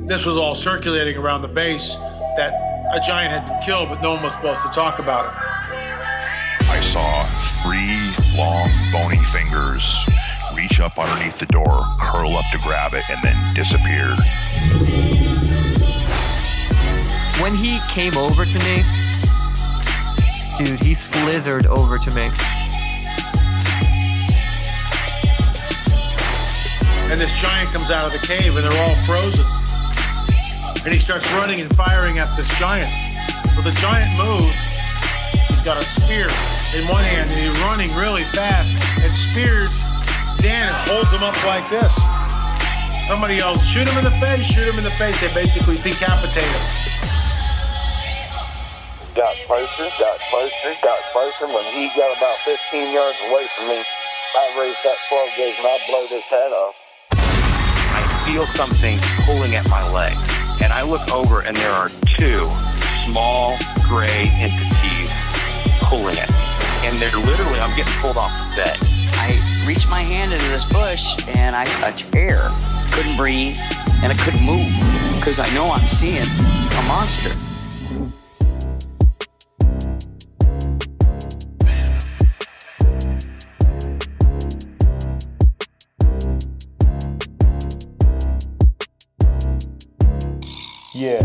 this was all circulating around the base, that a giant had been killed, but no one was supposed to talk about it. I saw 3 long, bony fingers reach up underneath the door, curl up to grab it, and then disappeared. When he came over to me, dude, he slithered over to me. And this giant comes out of the cave, and they're all frozen. And he starts running and firing at this giant. Well, the giant moves. He's got a spear in one hand, and he's running really fast and spears Dan and holds him up like this. Somebody yells, shoot him in the face, shoot him in the face. They basically decapitate him. Got closer, got closer, got closer. When he got about 15 yards away from me, I raised that 12 gauge and I blowed his head off. I feel something pulling at my leg, and I look over and there are 2 small gray entities pulling at me. And they're literally, I'm getting pulled off the bed. I reached my hand into this bush and I touched air. Couldn't breathe and I couldn't move because I know I'm seeing a monster. Yeah.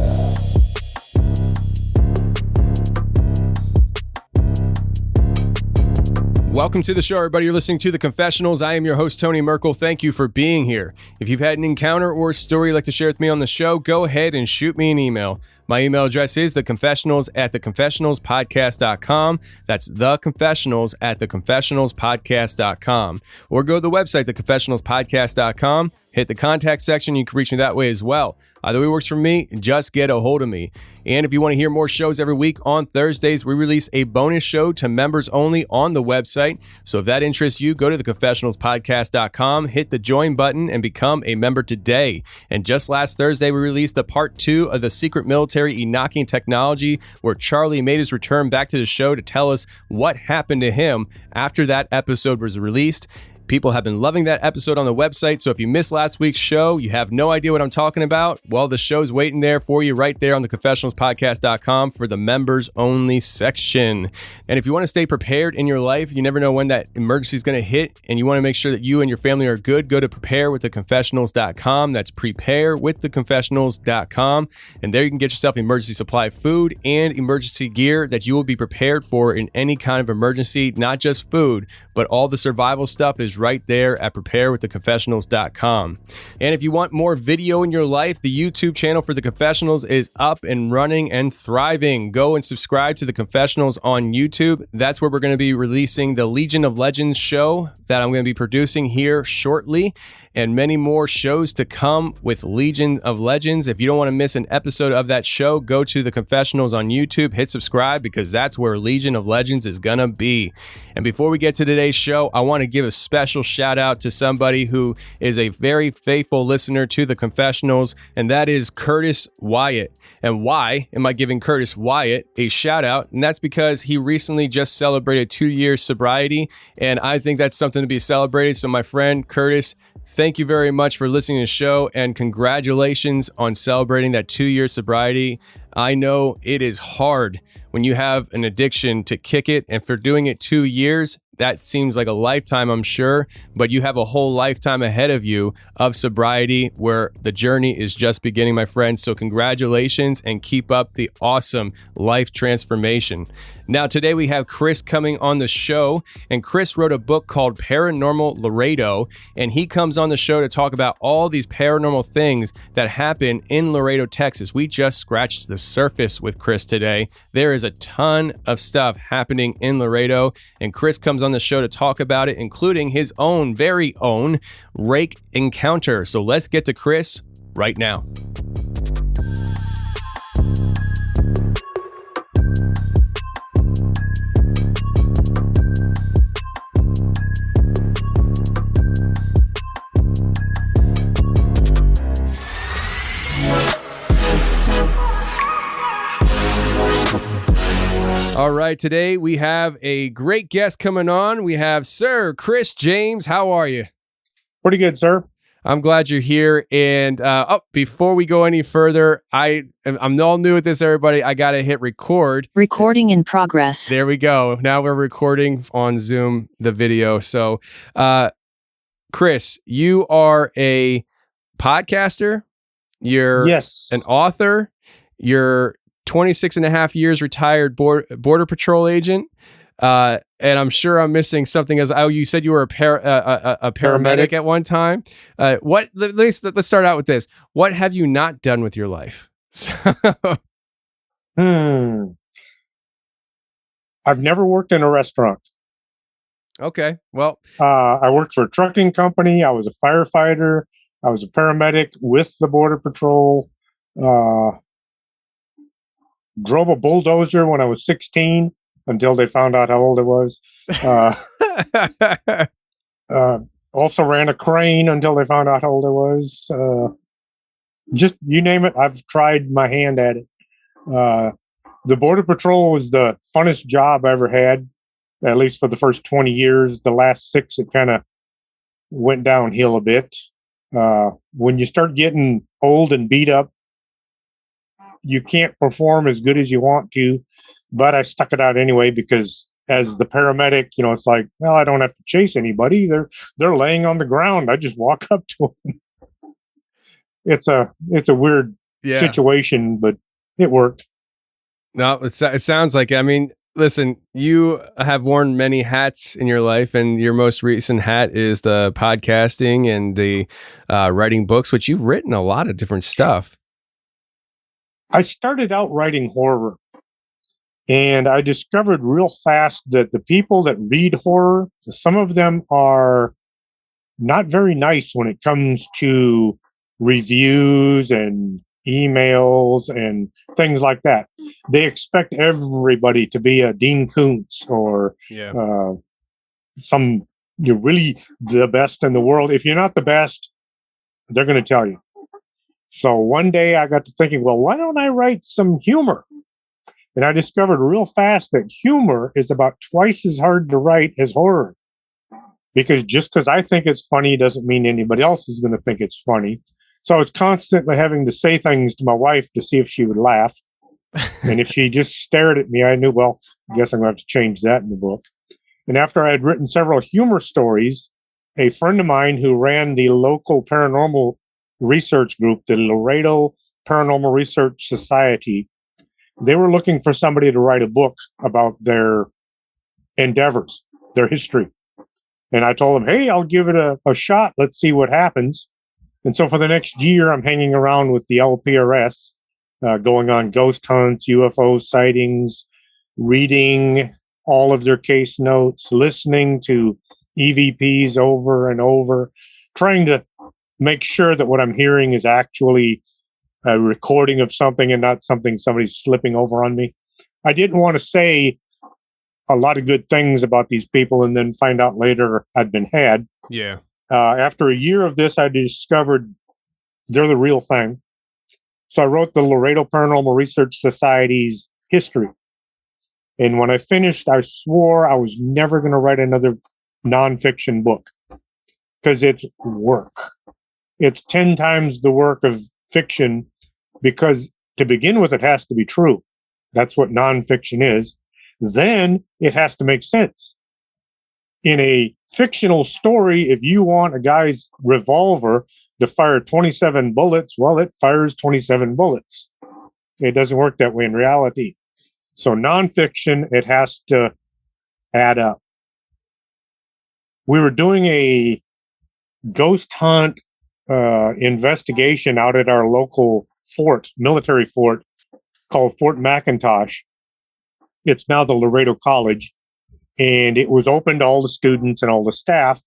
Welcome to the show, everybody. You're listening to The Confessionals. I am your host, Tony Merkel. Thank you for being here. If you've had an encounter or a story you'd like to share with me on the show, go ahead and shoot me an email. My email address is theconfessionals@theconfessionalspodcast.com. That's theconfessionals@theconfessionalspodcast.com. Or go to the website, theconfessionalspodcast.com. Hit the contact section. You can reach me that way as well. Either way works for me. Just get a hold of me. And if you want to hear more shows every week, on Thursdays, we release a bonus show to members only on the website. So if that interests you, go to theconfessionalspodcast.com, hit the join button, and become a member today. And just last Thursday, we released the part 2 of the secret military e-knocking technology, where Charlie made his return back to the show to tell us what happened to him after that episode was released. People have been loving that episode on the website, so if you missed last week's show, you have no idea what I'm talking about, well, the show's waiting there for you right there on theconfessionalspodcast.com for the members only section. And if you want to stay prepared in your life, you never know when that emergency is going to hit, and you want to make sure that you and your family are good, go to preparewiththeconfessionals.com. That's preparewiththeconfessionals.com. And there you can get yourself emergency supply food and emergency gear that you will be prepared for in any kind of emergency, not just food, but all the survival stuff is right there at preparewiththeconfessionals.com. And if you want more video in your life, the YouTube channel for The Confessionals is up and running and thriving. Go and subscribe to The Confessionals on YouTube. That's where we're going to be releasing the Legion of Legends show that I'm going to be producing here shortly, and many more shows to come with Legion of Legends. If you don't want to miss an episode of that show, go to The Confessionals on YouTube, hit subscribe, because that's where Legion of Legends is going to be. And before we get to today's show, I want to give a special shout out to somebody who is a very faithful listener to The Confessionals, and that is Curtis Wyatt. And why am I giving Curtis Wyatt a shout out? And that's because he recently just celebrated 2 years sobriety, and I think that's something to be celebrated. So my friend Curtis, thank you very much for listening to the show, and congratulations on celebrating that 2-year sobriety. I know it is hard when you have an addiction to kick it, and for doing it 2 years, that seems like a lifetime, I'm sure, but you have a whole lifetime ahead of you of sobriety where the journey is just beginning, my friends. So congratulations, and keep up the awesome life transformation. Now, today we have Chris coming on the show, and Chris wrote a book called Paranormal Laredo, and he comes on the show to talk about all these paranormal things that happen in Laredo, Texas. We just scratched the surface with Chris today. There is a ton of stuff happening in Laredo, and Chris comes on the show to talk about it, including his own, very own Rake encounter. So let's get to Chris right now. All right, today we have a great guest coming on. We have Sir Chris James. How are you? Pretty good, sir. I'm glad you're here. And before we go any further, I'm all new at this, everybody. I got to hit record. Recording in progress. There we go. Now we're recording on Zoom the video. So, Chris, you are a podcaster. You're an author. You're 26 and a half years retired border patrol agent. And I'm sure I'm missing something. You said you were a paramedic at one time. Let's start out with this. What have you not done with your life? I've never worked in a restaurant. Okay. Well, I worked for a trucking company. I was a firefighter. I was a paramedic with the border patrol. Drove a bulldozer when I was 16 until they found out how old I was. Also ran a crane until they found out how old I was. Just you name it, I've tried my hand at it. The border patrol was the funnest job I ever had, at least for the first 20 years. The last 6, it kind of went downhill a bit. When you start getting old and beat up, you can't perform as good as you want to, but I stuck it out anyway because as the paramedic, it's like, well, I don't have to chase anybody. They're laying on the ground. I just walk up to them. It's a weird situation, but it worked. No, it sounds like it. I mean, listen, you have worn many hats in your life, and your most recent hat is the podcasting and the writing books, which you've written a lot of different stuff. I started out writing horror, and I discovered real fast that the people that read horror, some of them are not very nice when it comes to reviews and emails and things like that. They expect everybody to be a Dean Koontz or you're really the best in the world. If you're not the best, they're going to tell you. So one day I got to thinking, well, why don't I write some humor? And I discovered real fast that humor is about twice as hard to write as horror. Because just because I think it's funny doesn't mean anybody else is going to think it's funny. So I was constantly having to say things to my wife to see if she would laugh. And if she just stared at me, I knew, well, I guess I'm going to have to change that in the book. And after I had written several humor stories, a friend of mine who ran the local paranormal research group, the Laredo Paranormal Research Society, they were looking for somebody to write a book about their endeavors, their history. And I told them, hey, I'll give it a shot. Let's see what happens. And so for the next year, I'm hanging around with the LPRS, going on ghost hunts, UFO sightings, reading all of their case notes, listening to EVPs over and over, trying to make sure that what I'm hearing is actually a recording of something and not something somebody's slipping over on me. I didn't want to say a lot of good things about these people and then find out later I'd been had. Yeah. After a year of this, I discovered they're the real thing. So I wrote the Laredo Paranormal Research Society's history. And when I finished, I swore I was never going to write another nonfiction book because it's work. It's 10 times the work of fiction because to begin with, it has to be true. That's what nonfiction is. Then it has to make sense. In a fictional story, if you want a guy's revolver to fire 27 bullets, well, it fires 27 bullets. It doesn't work that way in reality. So nonfiction, it has to add up. We were doing a ghost hunt investigation out at our local fort, military fort, called Fort McIntosh. It's now the Laredo College, and it was open to all the students and all the staff.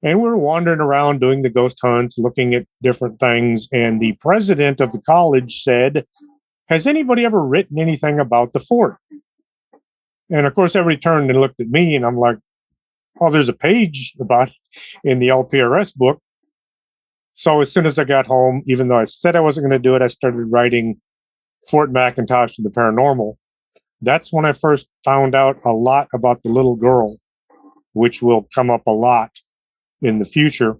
And we were wandering around doing the ghost hunts, looking at different things. And the president of the college said, has anybody ever written anything about the fort? And of course, everybody turned and looked at me, and I'm like, oh, there's a page about it in the LPRS book. So as soon as I got home, even though I said I wasn't going to do it, I started writing Fort McIntosh and the Paranormal. That's when I first found out a lot about the little girl, which will come up a lot in the future.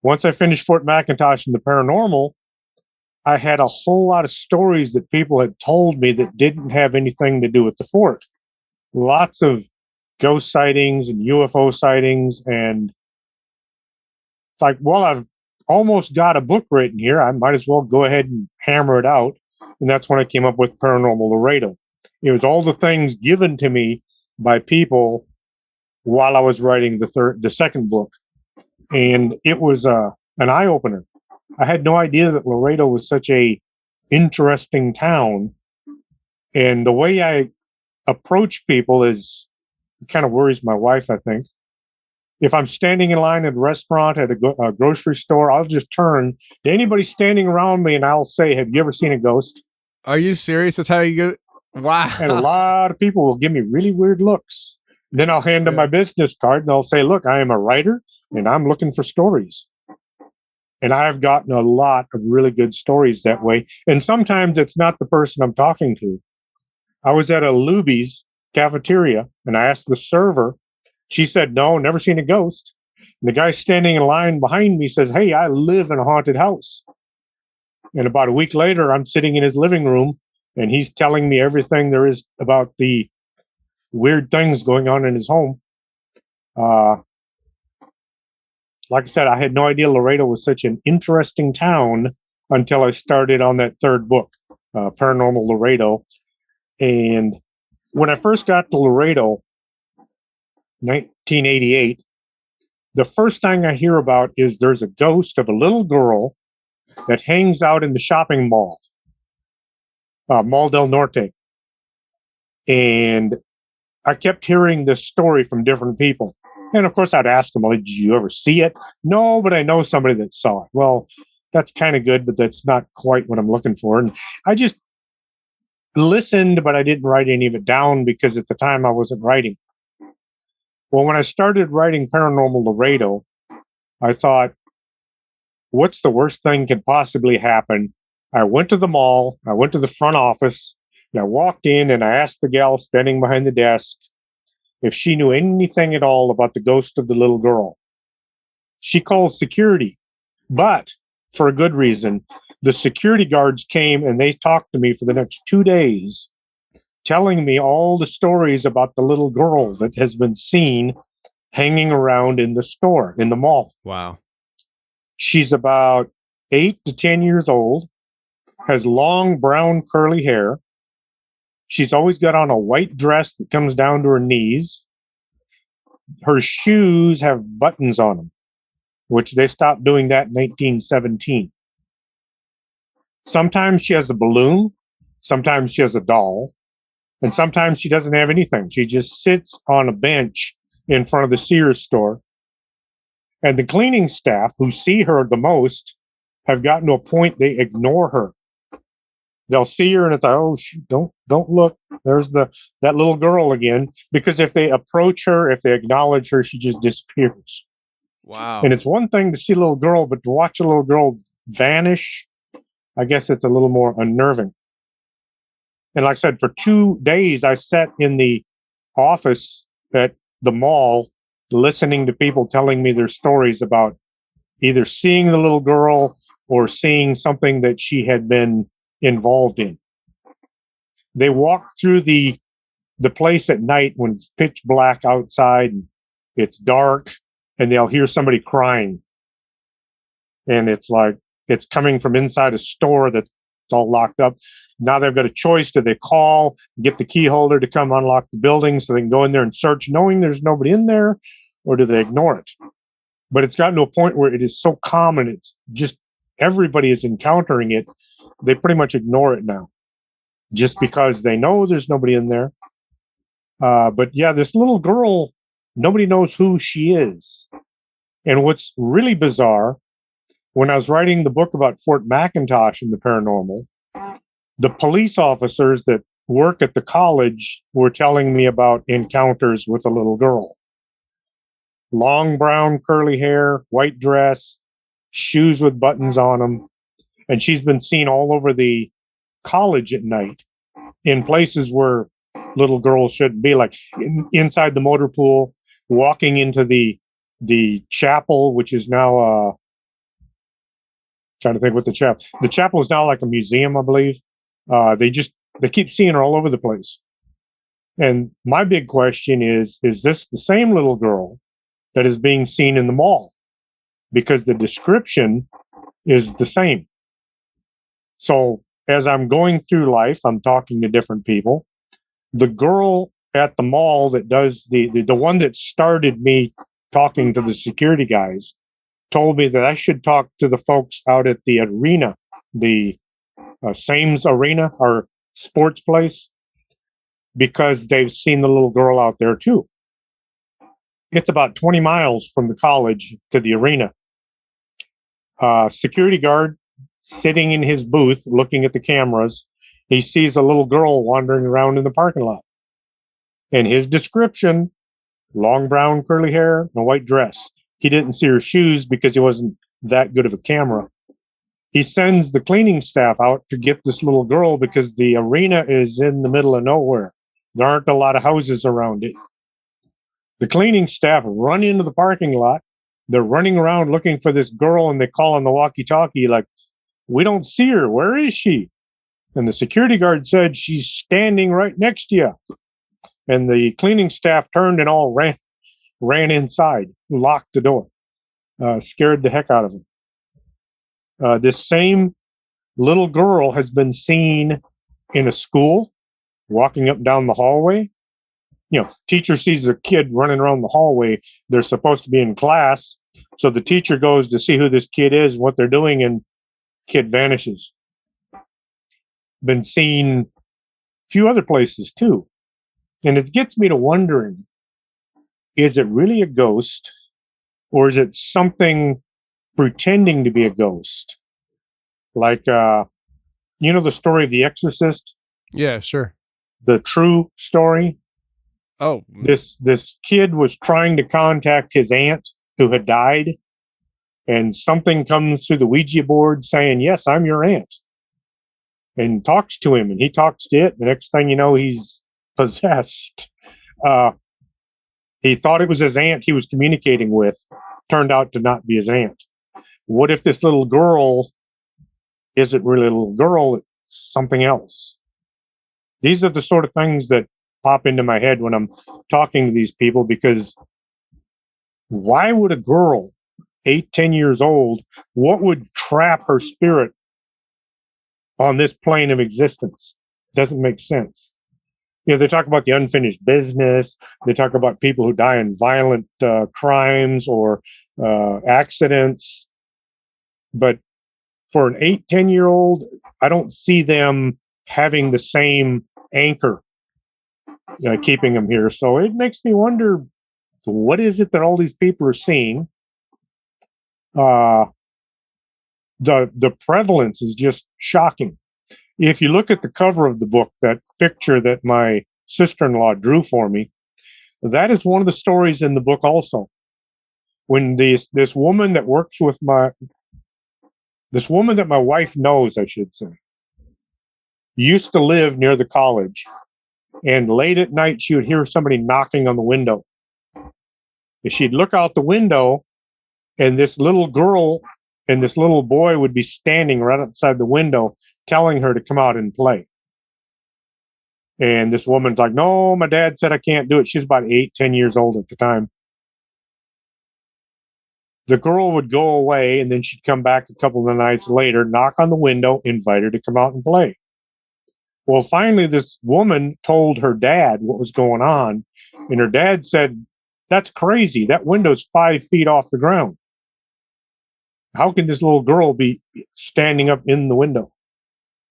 once I finished Fort McIntosh and the paranormal, I had a whole lot of stories that people had told me that didn't have anything to do with the fort. Lots of ghost sightings and UFO sightings. And it's like, well, I've almost got a book written here. I might as well go ahead and hammer it out. And that's when I came up with Paranormal Laredo. It was all the things given to me by people while I was writing the second book. And it was an eye opener. I had no idea that Laredo was such a interesting town. And the way I approach people is kind of worries my wife, I think. If I'm standing in line at a restaurant, at a grocery store, I'll just turn to anybody standing around me and I'll say, have you ever seen a ghost? Are you serious? That's how you go? Wow. And a lot of people will give me really weird looks. Then I'll hand them my business card and they'll say, look, I am a writer and I'm looking for stories. And I've gotten a lot of really good stories that way. And sometimes it's not the person I'm talking to. I was at a Luby's cafeteria and I asked the server. She said, no, never seen a ghost. And the guy standing in line behind me says, hey, I live in a haunted house. And about a week later, I'm sitting in his living room and he's telling me everything there is about the weird things going on in his home. Like I said, I had no idea Laredo was such an interesting town until I started on that third book, Paranormal Laredo. And when I first got to Laredo, 1988, the first thing I hear about is there's a ghost of a little girl that hangs out in the shopping mall, Mall del Norte. And I kept hearing this story from different people. And of course, I'd ask them, well, did you ever see it? No, but I know somebody that saw it. Well, that's kind of good, but that's not quite what I'm looking for. And I just listened, but I didn't write any of it down because at the time I wasn't writing. Well, when I started writing Paranormal Laredo, I thought, what's the worst thing could possibly happen? I went to the mall, I went to the front office, and I walked in and I asked the gal standing behind the desk if she knew anything at all about the ghost of the little girl. She called security, but for a good reason. The security guards came and they talked to me for the next 2 days, telling me all the stories about the little girl that has been seen hanging around in the store, in the mall. Wow. She's about 8 to 10 years old, has long brown curly hair. She's always got on a white dress that comes down to her knees. Her shoes have buttons on them, which they stopped doing that in 1917. Sometimes she has a balloon. Sometimes she has a doll. And sometimes she doesn't have anything. She just sits on a bench in front of the Sears store. And the cleaning staff who see her the most have gotten to a point they ignore her. They'll see her and it's like, oh, don't look. There's that little girl again. Because if they approach her, if they acknowledge her, she just disappears. Wow. And it's one thing to see a little girl, but to watch a little girl vanish, I guess it's a little more unnerving. And like I said, for 2 days, I sat in the office at the mall listening to people telling me their stories about either seeing the little girl or seeing something that she had been involved in. They walk through the place at night when it's pitch black outside and it's dark, and they'll hear somebody crying. And it's like it's coming from inside a store that's all locked up. Now they've got a choice. Do they call, get the key holder to come unlock the building so they can go in there and search knowing there's nobody in there, or do they ignore it? But it's gotten to a point where it is so common, it's just everybody is encountering it. They pretty much ignore it now just because they know there's nobody in there. But yeah, this little girl, nobody knows who she is. And what's really bizarre, when I was writing the book about Fort McIntosh and the paranormal, the police officers that work at the college were telling me about encounters with a little girl. Long brown curly hair, white dress, shoes with buttons on them. And she's been seen all over the college at night in places where little girls shouldn't be, like inside the motor pool, walking into the chapel, which is now Trying to think what the chapel is now like a museum, I believe. They keep seeing her all over the place. And my big question is this the same little girl that is being seen in the mall? Because the description is the same. So as I'm going through life, I'm talking to different people. The girl at the mall that does the one that started me talking to the security guys told me that I should talk to the folks out at the arena, the Sames Arena, or sports place, because they've seen the little girl out there too. It's about 20 miles from the college to the arena. Security guard sitting in his booth looking at the cameras, he sees a little girl wandering around in the parking lot. And his description, long brown curly hair and a white dress. He didn't see her shoes because he wasn't that good of a camera. He sends the cleaning staff out to get this little girl because the arena is in the middle of nowhere. There aren't a lot of houses around it. The cleaning staff run into the parking lot. They're running around looking for this girl, and they call on the walkie-talkie like, "We don't see her. Where is she?" And the security guard said, "She's standing right next to you." And the cleaning staff turned and all ran inside, locked the door, scared the heck out of them. This same little girl has been seen in a school, walking up and down the hallway. Teacher sees a kid running around the hallway. They're supposed to be in class. So the teacher goes to see who this kid is, what they're doing, and kid vanishes. Been seen a few other places too. And it gets me to wondering, is it really a ghost, or is it something pretending to be a ghost? Like, the story of The Exorcist? Yeah, sure. The true story. Oh, this kid was trying to contact his aunt who had died, and something comes through the Ouija board saying, "Yes, I'm your aunt," and talks to him, and he talks to it. The next thing you know, he's possessed. He thought it was his aunt he was communicating with. Turned out to not be his aunt. What if this little girl isn't really a little girl? It's something else. These are the sort of things that pop into my head when I'm talking to these people, because why would a girl 8-10 years old, what would trap her spirit on this plane of existence? Doesn't make sense. They talk about the unfinished business. They talk about people who die in violent crimes or accidents. But for an 8-10-year-old, I don't see them having the same anchor keeping them here. So it makes me wonder, what is it that all these people are seeing? The prevalence is just shocking. If you look at the cover of the book, that picture that my sister-in-law drew for me, that is one of the stories in the book also. When this woman that works with this woman that my wife knows, I should say, used to live near the college, and late at night she would hear somebody knocking on the window. And she'd look out the window, and this little girl and this little boy would be standing right outside the window telling her to come out and play. And this woman's like, "No, my dad said I can't do it." She's about 8-10 years old at the time. The girl would go away, and then she'd come back a couple of nights later, knock on the window, invite her to come out and play. Well, finally, this woman told her dad what was going on, and her dad said, "That's crazy. That window's 5 feet off the ground. How can this little girl be standing up in the window?"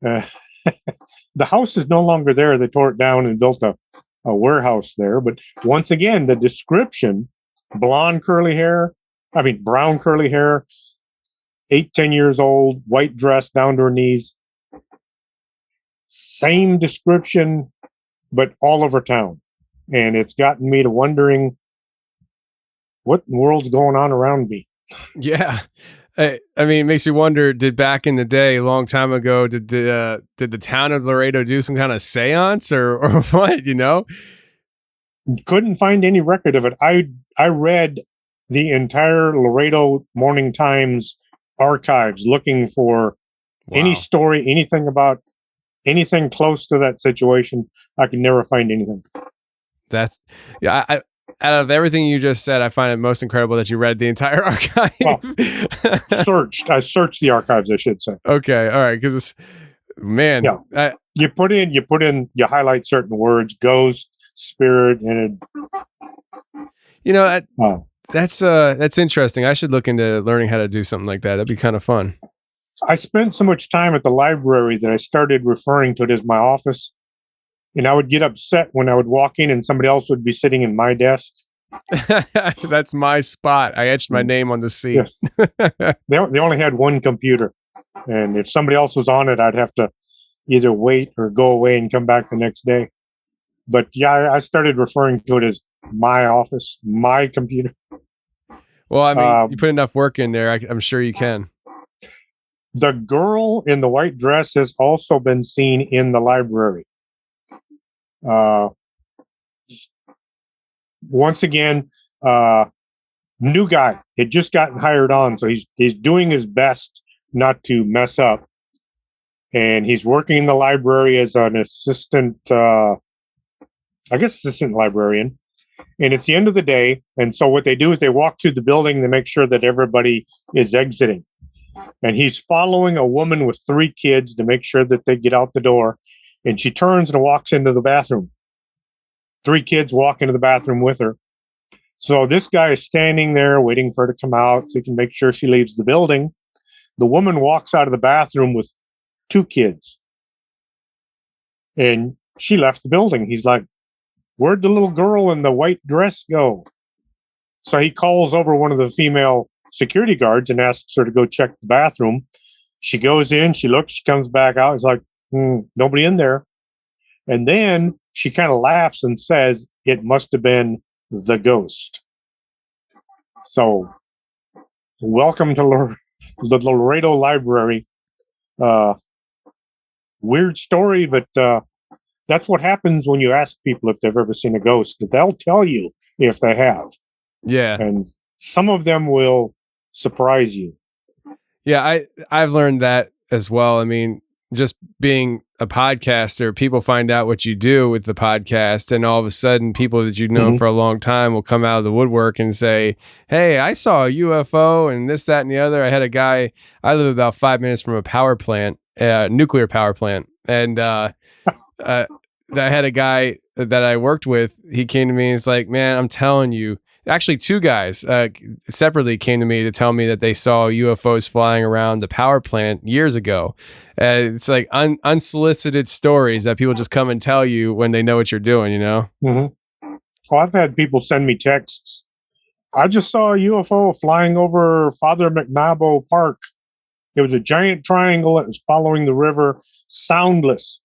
The house is no longer there. They tore it down and built a warehouse there. But once again, the description, brown curly hair, 8-10 years old, white dress down to her knees. Same description, but all over town. And it's gotten me to wondering, what in the world's going on around me? Yeah. I mean, it makes you wonder, did back in the day, a long time ago, did the town of Laredo do some kind of seance or what, Couldn't find any record of it. I read the entire Laredo Morning Times archives looking for any story, anything about anything close to that situation. I could never find anything. That's I out of everything you just said, I find it most incredible that you read the entire archive. Well, I searched the archives, I should say. Okay, all right, because it's man, yeah. You highlight certain words, ghost, spirit, and that's interesting. I should look into learning how to do something like that. That'd be kind of fun. I spent so much time at the library that I started referring to it as my office. And I would get upset when I would walk in and somebody else would be sitting in my desk. That's my spot. I etched my name on the seat. Yes. They only had one computer. And if somebody else was on it, I'd have to either wait or go away and come back the next day. But yeah, I started referring to it as my office, my computer. Well, I mean, you put enough work in there, I'm sure you can. The girl in the white dress has also been seen in the library. Once again, new guy had just gotten hired on, so he's doing his best not to mess up, and he's working in the library as an assistant librarian. And it's the end of the day, and so what they do is they walk through the building to make sure that everybody is exiting, and he's following a woman with 3 kids to make sure that they get out the door. And she turns and walks into the bathroom. 3 kids walk into the bathroom with her. So this guy is standing there waiting for her to come out so he can make sure she leaves the building. The woman walks out of the bathroom with 2 kids. And she left the building. He's like, where'd the little girl in the white dress go? So he calls over one of the female security guards and asks her to go check the bathroom. She goes in, she looks, she comes back out. It's like, nobody in there. And then she kind of laughs and says, it must have been the ghost. So welcome to the Laredo Library. Weird story, but that's what happens when you ask people if they've ever seen a ghost. They'll tell you if they have. Yeah. And some of them will surprise you. Yeah, I've learned that as well. I mean, just being a podcaster, people find out what you do with the podcast, and all of a sudden people that you've known for a long time will come out of the woodwork and say, hey, I saw a UFO and this, that, and the other. I had a guy, I live about 5 minutes from a power plant, nuclear power plant. And I had a guy that I worked with. He came to me and it's like, man, I'm telling you, actually 2 guys separately came to me to tell me that they saw UFOs flying around the power plant years ago. It's like unsolicited stories that people just come and tell you when they know what you're doing, you know? Mm-hmm. Well, I've had people send me texts. I just saw a UFO flying over Father McNabo Park. It was a giant triangle that was following the river, soundless.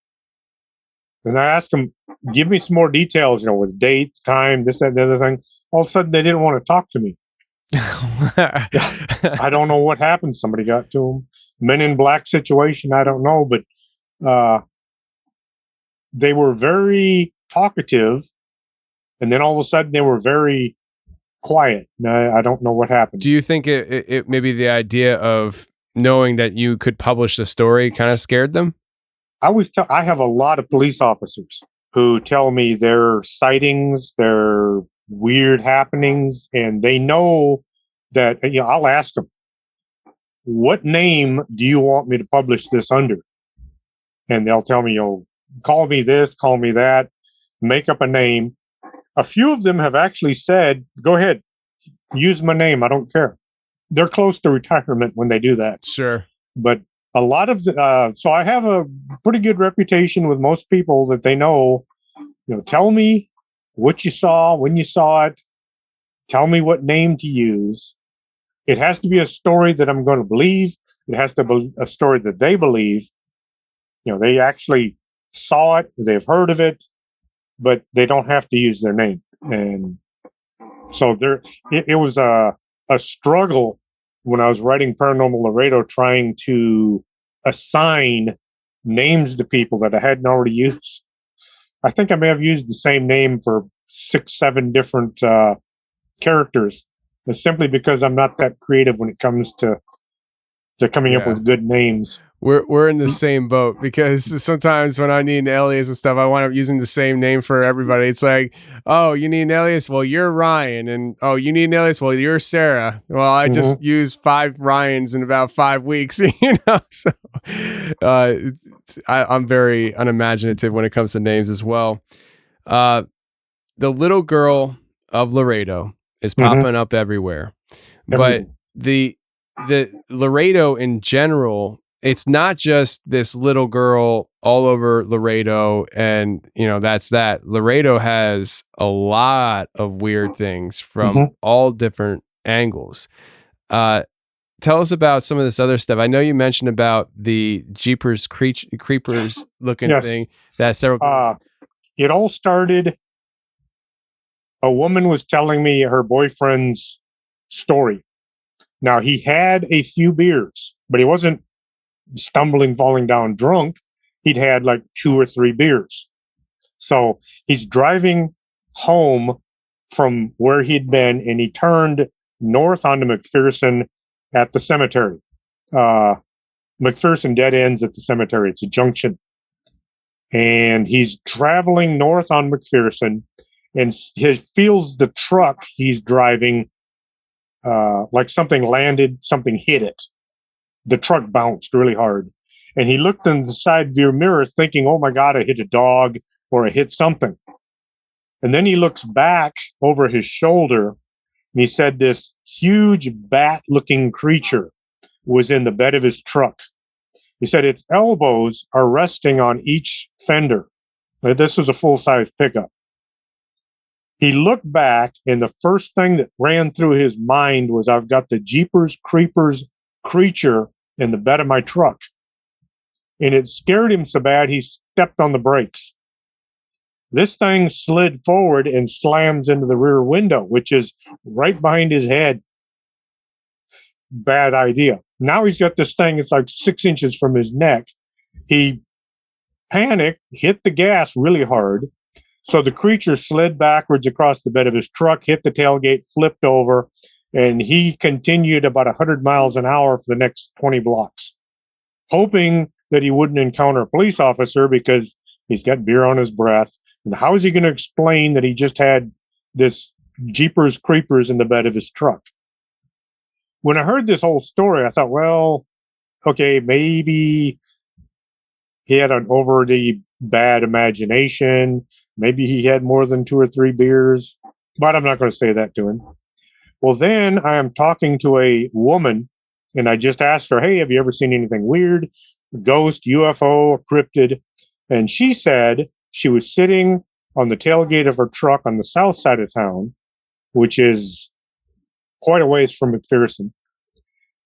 And I asked them, give me some more details, with date, time, this, that, and the other thing. All of a sudden, they didn't want to talk to me. I don't know what happened. Somebody got to them. Men in Black situation, I don't know. But they were very talkative. And then all of a sudden, they were very quiet. I don't know what happened. Do you think it maybe the idea of knowing that you could publish the story kind of scared them? I have a lot of police officers who tell me their sightings, their weird happenings, and they know that, I'll ask them, what name do you want me to publish this under? And they'll tell me, call me this, call me that, make up a name. A few of them have actually said, go ahead, use my name. I don't care. They're close to retirement when they do that. Sure. But a lot of, so I have a pretty good reputation with most people that they know, tell me what you saw, when you saw it, tell me what name to use. It has to be a story that I'm going to believe. It has to be a story that they believe. They actually saw it, they've heard of it, but they don't have to use their name. And so it was a struggle when I was writing Paranormal Laredo, trying to assign names to people that I hadn't already used. I think I may have used the same name for 6, 7 different characters, simply because I'm not that creative when it comes to They're coming up Yeah. with good names. We're in the same boat because sometimes when I need an alias and stuff, I wind up using the same name for everybody. It's like, oh, you need an alias? Well, you're Ryan. And oh, you need an alias? Well, you're Sarah. Well, I just used 5 Ryans in about 5 weeks, So I'm very unimaginative when it comes to names as well. The little girl of Laredo is popping up everywhere. But the Laredo in general, it's not just this little girl all over Laredo and, that's that. Laredo has a lot of weird things from all different angles. Tell us about some of this other stuff. I know you mentioned about the Jeepers Creepers looking thing that several. It all started. A woman was telling me her boyfriend's story. Now, he had a few beers, but he wasn't stumbling, falling down drunk. He'd had like 2 or 3 beers. So he's driving home from where he'd been, and he turned north onto McPherson at the cemetery. McPherson dead ends at the cemetery. It's a junction. And he's traveling north on McPherson, and he feels the truck he's driving like something landed, something hit it. The truck bounced really hard. And he looked in the side view mirror thinking, oh my God, I hit a dog or I hit something. And then he looks back over his shoulder, and he said this huge bat-looking creature was in the bed of his truck. He said its elbows are resting on each fender. This was a full-size pickup. He looked back, and the first thing that ran through his mind was, I've got the Jeepers Creepers creature in the bed of my truck. And it scared him so bad he stepped on the brakes. This thing slid forward and slams into the rear window, which is right behind his head. Bad idea. Now he's got this thing, it's like 6 inches from his neck. He panicked, hit the gas really hard. So the creature slid backwards across the bed of his truck, hit the tailgate, flipped over, and he continued about 100 miles an hour for the next 20 blocks, hoping that he wouldn't encounter a police officer because he's got beer on his breath. And how is he going to explain that he just had this Jeepers Creepers in the bed of his truck? When I heard this whole story, I thought, well, okay, maybe he had an overly bad imagination. Maybe he had more than 2 or 3 beers, but I'm not going to say that to him. Well, then I am talking to a woman, and I just asked her, hey, have you ever seen anything weird? Ghost, UFO, cryptid? And she said she was sitting on the tailgate of her truck on the south side of town, which is quite a ways from McPherson.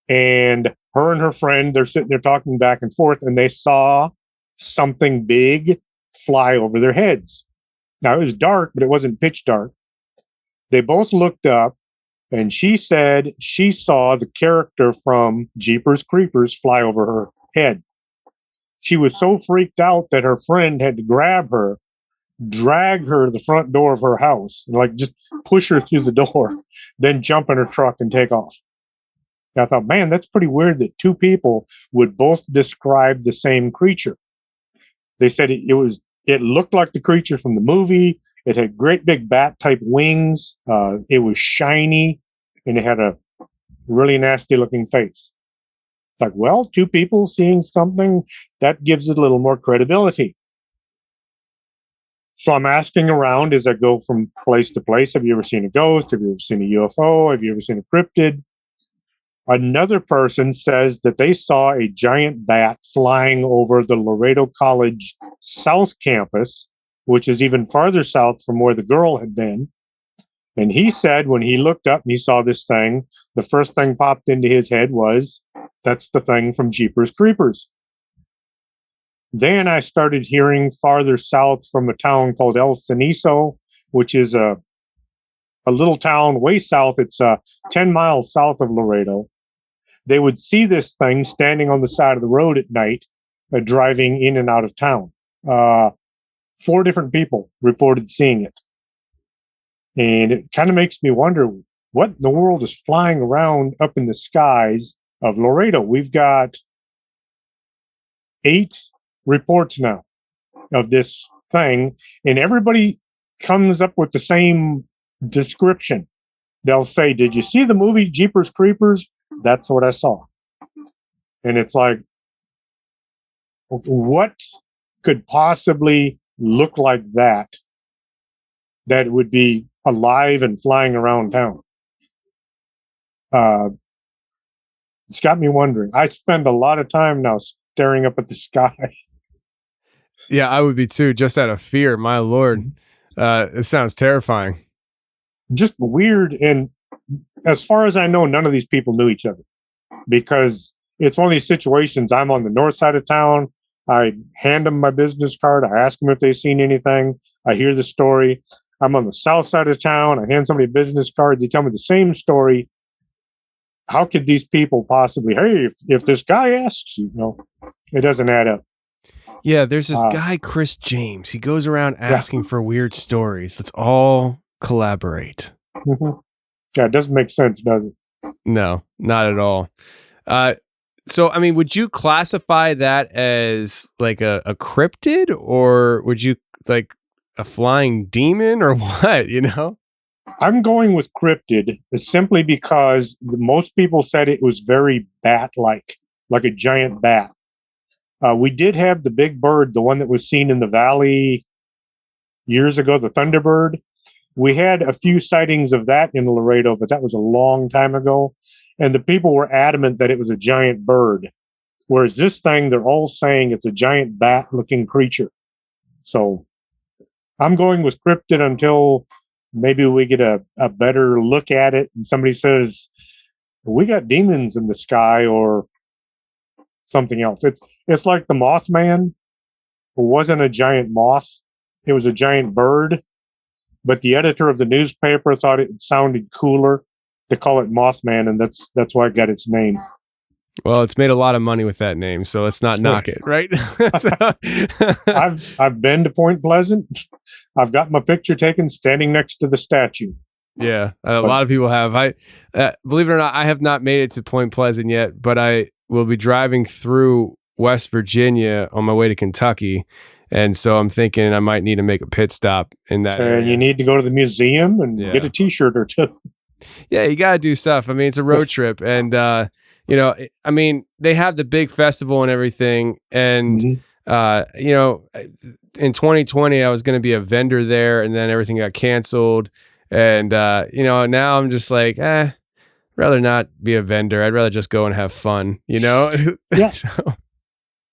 And her and her friend, they're sitting there talking back and forth, and they saw something big fly over their heads. Now, it was dark, but it wasn't pitch dark. They both looked up, and she said she saw the character from Jeepers Creepers fly over her head. She was so freaked out that her friend had to grab her, drag her to the front door of her house, and like just push her through the door, then jump in her truck and take off. I thought, man, that's pretty weird that 2 people would both describe the same creature. They said it looked like the creature from the movie. It had great big bat-type wings. It was shiny, and it had a really nasty-looking face. It's like, well, 2 people seeing something, that gives it a little more credibility. So I'm asking around as I go from place to place, have you ever seen a ghost? Have you ever seen a UFO? Have you ever seen a cryptid? Another person says that they saw a giant bat flying over the Laredo College South Campus, which is even farther south from where the girl had been. And he said when he looked up and he saw this thing, the first thing popped into his head was, that's the thing from Jeepers Creepers. Then I started hearing farther south from a town called El Cenizo, which is a little town way south. It's 10 miles south of Laredo. They would see this thing standing on the side of the road at night, driving in and out of town. 4 different people reported seeing it. And it kind of makes me wonder what in the world is flying around up in the skies of Laredo. We've got 8 reports now of this thing, and everybody comes up with the same description. They'll say, "Did you see the movie Jeepers Creepers?" That's what I saw. And it's like, what could possibly look like that would be alive and flying around town? It's got me wondering. I spend a lot of time now staring up at the sky. Yeah, I would be too, just out of fear. My Lord. It sounds terrifying. Just weird. And as far as I know, none of these people knew each other, because it's one of these situations. I'm on the north side of town. I hand them my business card. I ask them if they've seen anything. I hear the story. I'm on the south side of town. I hand somebody a business card. They tell me the same story. How could these people possibly, hey, if this guy asks you, it doesn't add up. Yeah, there's this guy, Chris James. He goes around asking for weird stories. Let's all collaborate. Mm-hmm. Yeah, it doesn't make sense, does it? No, not at all. So, I mean, would you classify that as like a cryptid, or would you like a flying demon, or what, I'm going with cryptid simply because most people said it was very bat-like, like a giant bat. We did have the big bird, the one that was seen in the valley years ago, the Thunderbird. We had a few sightings of that in Laredo, but that was a long time ago. And the people were adamant that it was a giant bird. Whereas this thing, they're all saying it's a giant bat-looking creature. So I'm going with cryptid until maybe we get a better look at it and somebody says, we got demons in the sky or something else. It's like the Mothman. It wasn't a giant moth. It was a giant bird. But the editor of the newspaper thought it sounded cooler to call it Mothman, and that's why it got its name. Well, it's made a lot of money with that name, so let's not knock it, right? I've been to Point Pleasant. I've got my picture taken standing next to the statue. Yeah, a lot of people have. I believe it or not, I have not made it to Point Pleasant yet, but I will be driving through West Virginia on my way to Kentucky. And so I'm thinking I might need to make a pit stop in that area. And you need to go to the museum and get a T-shirt or two. Yeah, you got to do stuff. I mean, it's a road trip. And, I mean, they have the big festival and everything. And, in 2020, I was going to be a vendor there, and then everything got canceled. And, now I'm just like, rather not be a vendor. I'd rather just go and have fun, Yeah. So.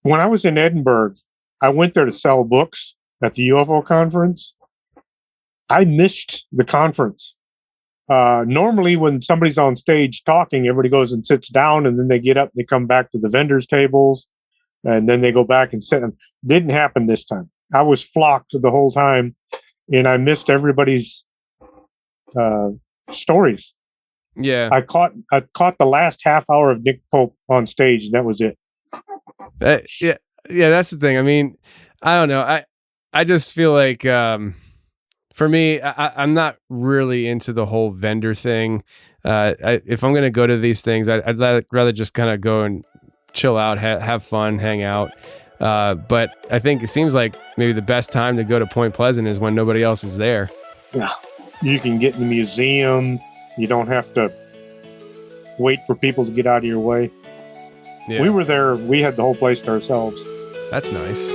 When I was in Edinburgh, I went there to sell books at the UFO conference. I missed the conference. Normally, when somebody's on stage talking, everybody goes and sits down, and then they get up and they come back to the vendors' tables, and then they go back and sit. Didn't happen this time. I was flocked the whole time, and I missed everybody's stories. Yeah, I caught the last half hour of Nick Pope on stage, and that was it. Yeah, that's the thing. I mean, I don't know. I just feel like for me, I'm not really into the whole vendor thing. If I'm going to go to these things, I'd rather just kind of go and chill out, have fun, hang out. But I think it seems like maybe the best time to go to Point Pleasant is when nobody else is there. Yeah, you can get in the museum. You don't have to wait for people to get out of your way. Yeah. We were there. We had the whole place to ourselves. That's nice.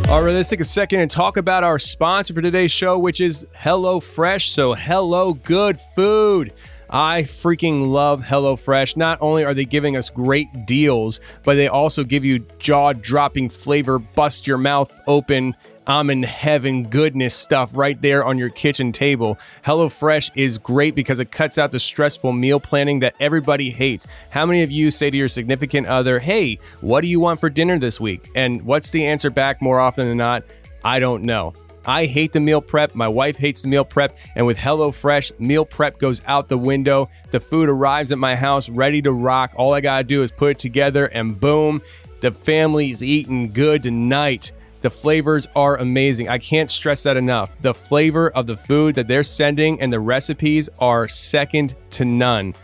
All right, let's take a second and talk about our sponsor for today's show, which is HelloFresh. So, hello, good food. I freaking love HelloFresh. Not only are they giving us great deals, but they also give you jaw-dropping flavor, bust your mouth open, I'm in heaven goodness stuff right there on your kitchen table. HelloFresh is great because it cuts out the stressful meal planning that everybody hates. How many of you say to your significant other, hey, what do you want for dinner this week? And what's the answer back more often than not? I don't know. I hate the meal prep. My wife hates the meal prep. And with HelloFresh, meal prep goes out the window. The food arrives at my house ready to rock. All I got to do is put it together and boom, the family's eating good tonight. The flavors are amazing. I can't stress that enough. The flavor of the food that they're sending and the recipes are second to none.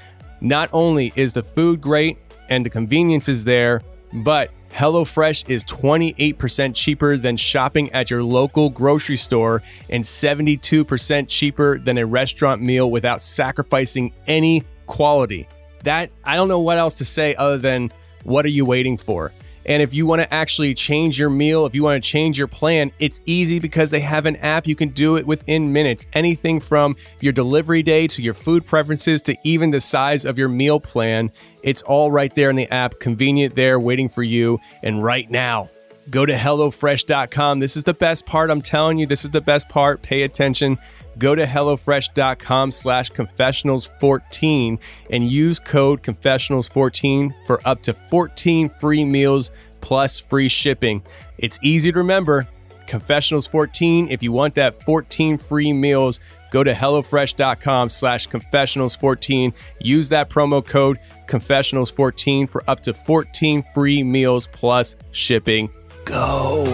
Not only is the food great and the convenience is there, but HelloFresh is 28% cheaper than shopping at your local grocery store and 72% cheaper than a restaurant meal without sacrificing any quality. That, I don't know what else to say other than, what are you waiting for? And if you want to actually change your meal, if you want to change your plan, it's easy because they have an app. You can do it within minutes. Anything from your delivery day to your food preferences to even the size of your meal plan. It's all right there in the app, convenient there, waiting for you. And right now, go to HelloFresh.com. This is the best part. I'm telling you, this is the best part. Pay attention. Go to HelloFresh.com/confessionals14 and use code confessionals14 for up to 14 free meals plus free shipping. It's easy to remember. Confessionals14. If you want that 14 free meals, go to HelloFresh.com/confessionals14. Use that promo code confessionals14 for up to 14 free meals plus shipping. Go.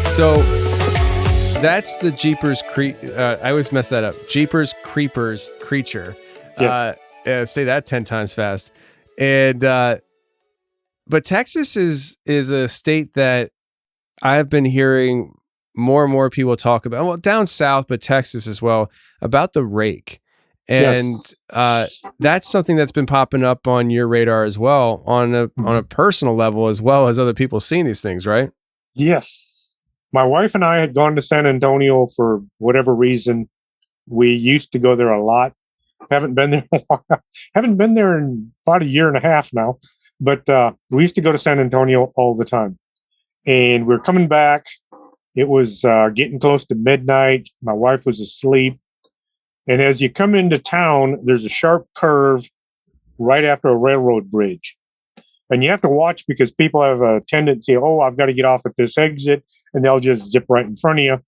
So that's the Jeepers I always mess that up. Jeepers Creepers creature. Yeah. Say that 10 times fast. And but Texas is a state that I've been hearing more and more people talk about. Well, down south, but Texas as well, about the Rake. And that's something that's been popping up on your radar as well, on a personal level, as well as other people seeing these things, right? Yes. My wife and I had gone to San Antonio for whatever reason. We used to go there a lot. Haven't been there in a while. Haven't been there in about a year and a half now. But we used to go to San Antonio all the time. And we were coming back. It was getting close to midnight. My wife was asleep. And as you come into town, there's a sharp curve right after a railroad bridge. And you have to watch because people have a tendency, I've got to get off at this exit, and they'll just zip right in front of you.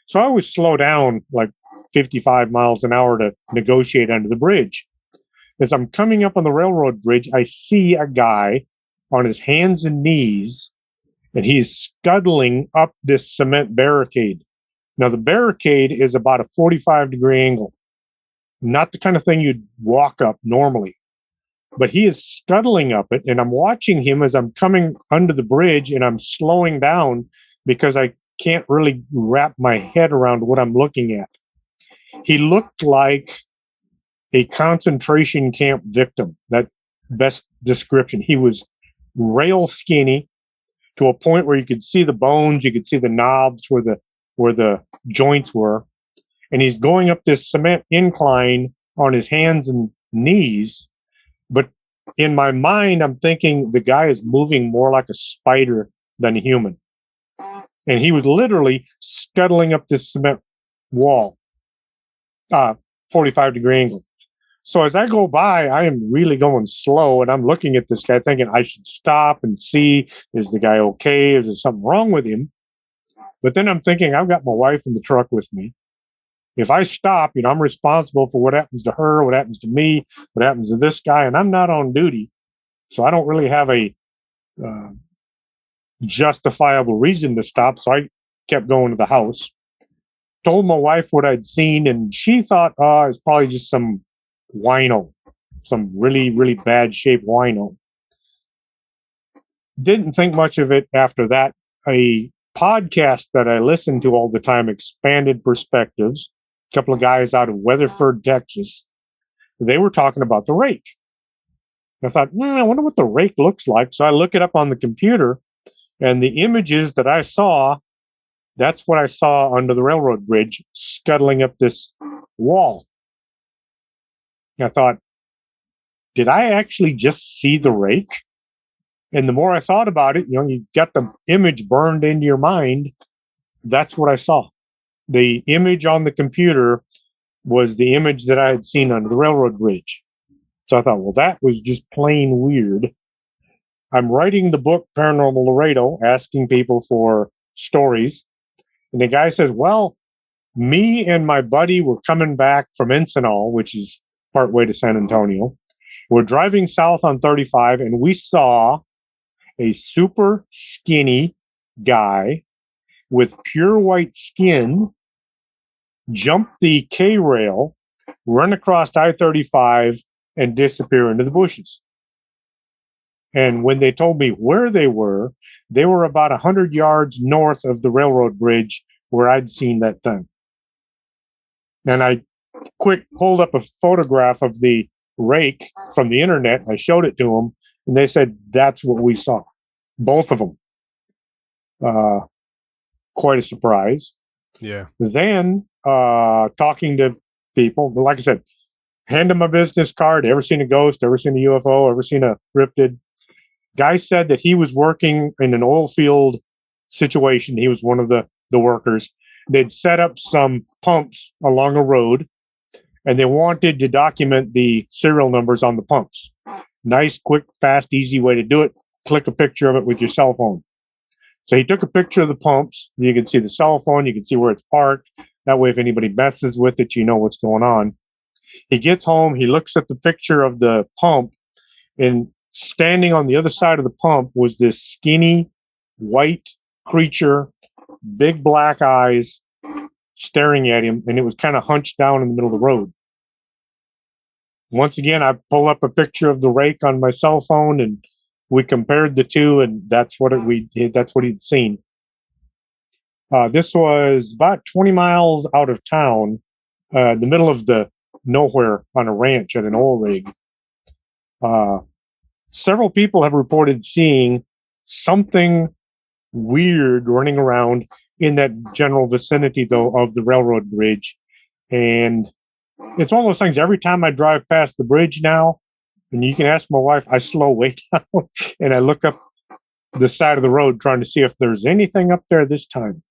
So I always slow down like 55 miles an hour to negotiate under the bridge. As I'm coming up on the railroad bridge, I see a guy on his hands and knees, and he's scuttling up this cement barricade. Now, the barricade is about a 45-degree angle. Not the kind of thing you'd walk up normally. But he is scuttling up it, and I'm watching him as I'm coming under the bridge, and I'm slowing down because I can't really wrap my head around what I'm looking at. He looked like a concentration camp victim. That best description. He was rail skinny to a point where you could see the bones, you could see the knobs where the joints were, and he's going up this cement incline on his hands and knees. But in my mind, I'm thinking the guy is moving more like a spider than a human. And he was literally scuttling up this cement wall, 45-degree angle. So as I go by, I am really going slow, and I'm looking at this guy thinking I should stop and see, is the guy okay? Is there something wrong with him? But then I'm thinking, I've got my wife in the truck with me. If I stop, I'm responsible for what happens to her, what happens to me, what happens to this guy, and I'm not on duty. So I don't really have a justifiable reason to stop. So I kept going to the house, told my wife what I'd seen, and she thought, it's probably just some wino, some really, really bad shaped wino. Didn't think much of it after that. A podcast that I listen to all the time, Expanded Perspectives, a couple of guys out of Weatherford, Texas, they were talking about the Rake. I thought, I wonder what the Rake looks like. So I look it up on the computer, and the images that I saw, that's what I saw under the railroad bridge, scuttling up this wall. I thought, did I actually just see the Rake? And the more I thought about it, you got the image burned into your mind. That's what I saw. The image on the computer was the image that I had seen under the railroad bridge. So I thought, well, that was just plain weird. I'm writing the book Paranormal Laredo, asking people for stories. And the guy says, well, me and my buddy were coming back from Encinal, which is partway to San Antonio. We're driving south on 35, and we saw a super skinny guy with pure white skin jump the K rail, run across I-35, and disappear into the bushes. And when they told me where they were about 100 yards north of the railroad bridge where I'd seen that thing. And I pulled up a photograph of the Rake from the internet. I showed it to them, and they said that's what we saw. Both of them. Quite a surprise. Yeah. Then talking to people, like I said, hand them a business card. Ever seen a ghost? Ever seen a UFO? Ever seen a cryptid? Guy said that he was working in an oil field situation. He was one of the workers. They'd set up some pumps along a road, and they wanted to document the serial numbers on the pumps. Nice, quick, fast, easy way to do it. Click a picture of it with your cell phone. So he took a picture of the pumps. You can see the cell phone. You can see where it's parked. That way, if anybody messes with it, you know what's going on. He gets home. He looks at the picture of the pump, and standing on the other side of the pump was this skinny, white creature, big black eyes, staring at him, and it was kind of hunched down in the middle of the road. Once again, I pull up a picture of the Rake on my cell phone, and we compared the two, and that's what he'd seen. This was about 20 miles out of town, the middle of the nowhere on a ranch at an oil rig. Several people have reported seeing something weird running around in that general vicinity, though, of the railroad bridge. And it's one of those things, every time I drive past the bridge now, and you can ask my wife, I slow way down and I look up the side of the road trying to see if there's anything up there this time.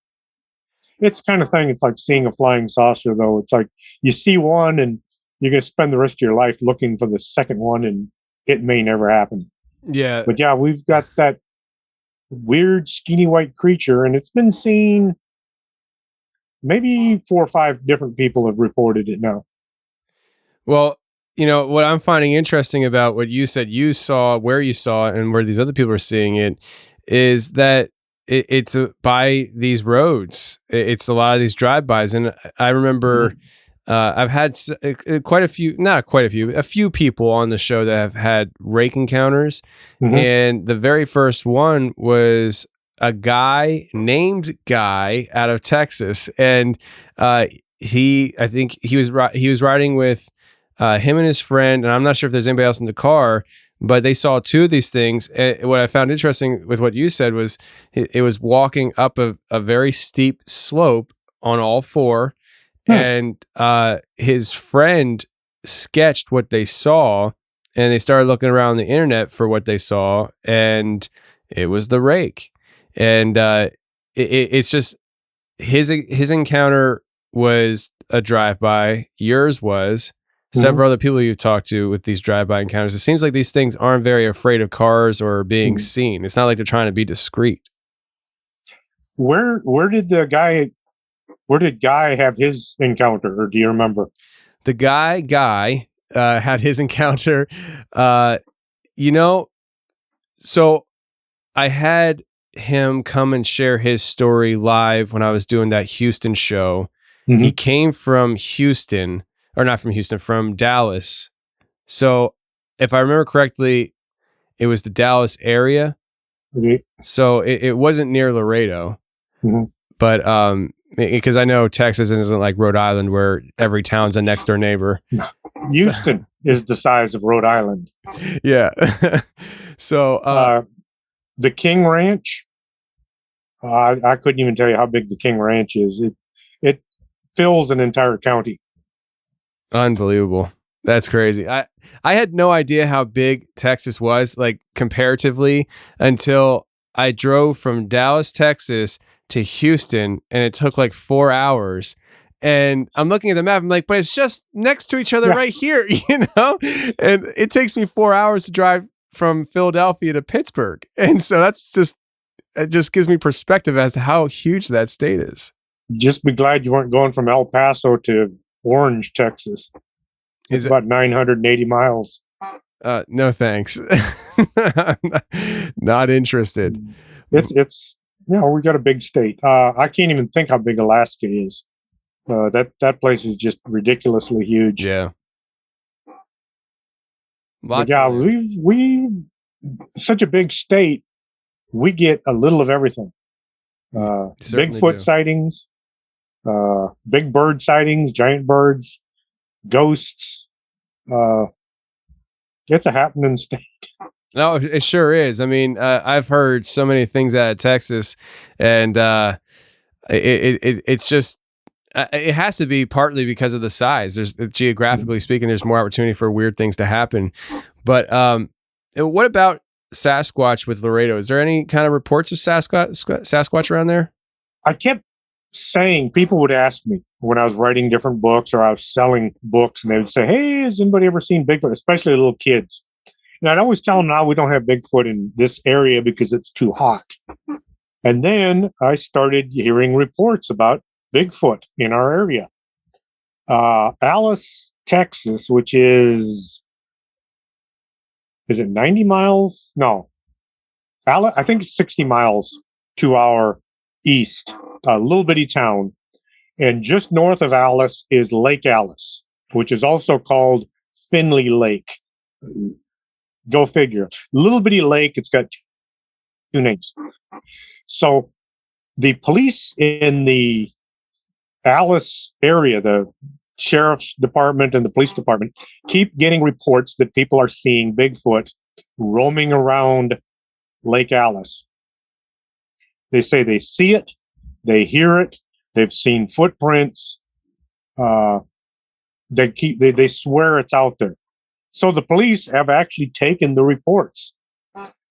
It's the kind of thing, it's like seeing a flying saucer, though. It's like you see one and you're going to spend the rest of your life looking for the second one, and it may never happen. Yeah. But yeah, we've got that weird, skinny white creature, and it's been seen. Maybe 4 or 5 different people have reported it now. Well, you know, what I'm finding interesting about what you said you saw, where you saw it, and where these other people are seeing it, is that it's by these roads. It's a lot of these drive-bys. And I remember I've had a few people on the show that have had Rake encounters. And the very first one was a guy named Guy out of Texas. And I think he was riding with him and his friend, and I'm not sure if there's anybody else in the car, but they saw 2 of these things. And what I found interesting with what you said was it was walking up a very steep slope on all 4. And his friend sketched what they saw, and they started looking around the internet for what they saw, and it was the Rake. And it's just his encounter was a drive-by. Yours was. Several other people you've talked to with these drive-by encounters. It seems like these things aren't very afraid of cars or being seen. It's not like they're trying to be discreet. Where did Guy have his encounter, or do you remember? The guy had his encounter. So I had him come and share his story live when I was doing that Houston show. He came from Houston. Or not from Houston, from Dallas. So if I remember correctly, it was the Dallas area. So it wasn't near Laredo. But because I know Texas isn't like Rhode Island where every town's a next door neighbor. Houston is the size of Rhode Island. Yeah. So the King Ranch, I couldn't even tell you how big the King Ranch is. It fills an entire county. Unbelievable. That's crazy. I had no idea how big Texas was, like comparatively, until I drove from Dallas, Texas to Houston, and it took like 4 hours. And I'm looking at the map, I'm like, but it's just next to each other right here, And it takes me 4 hours to drive from Philadelphia to Pittsburgh. And so it just gives me perspective as to how huge that state is. Just be glad you weren't going from El Paso to Orange, Texas. It's about 980 miles. No thanks. Not interested. It's we got a big state. I can't even think how big Alaska is. That place is just ridiculously huge. Yeah. But yeah, we such a big state. We get a little of everything. Bigfoot sightings, big bird sightings, giant birds, ghosts. It's a happening state. No, it sure is. I mean, I've heard so many things out of Texas, and it's just it has to be partly because of the size. There's geographically speaking, there's more opportunity for weird things to happen. But what about Sasquatch with Laredo? Is there any kind of reports of Sasquatch around there? I kept saying, people would ask me when I was writing different books or I was selling books, and they would say, "Hey, has anybody ever seen Bigfoot?" Especially little kids. And I'd always tell them, "No, we don't have Bigfoot in this area because it's too hot." And then I started hearing reports about Bigfoot in our area. Alice, Texas, which is it 90 miles? No. I think it's 60 miles to our east, a little bitty town. And just north of Alice is Lake Alice, which is also called Finley Lake. Go figure. Little bitty lake, it's got two names. So the police in the Alice area, the sheriff's department and the police department, keep getting reports that people are seeing Bigfoot roaming around Lake Alice. They say they see it, they hear it, they've seen footprints. They swear it's out there. So the police have actually taken the reports.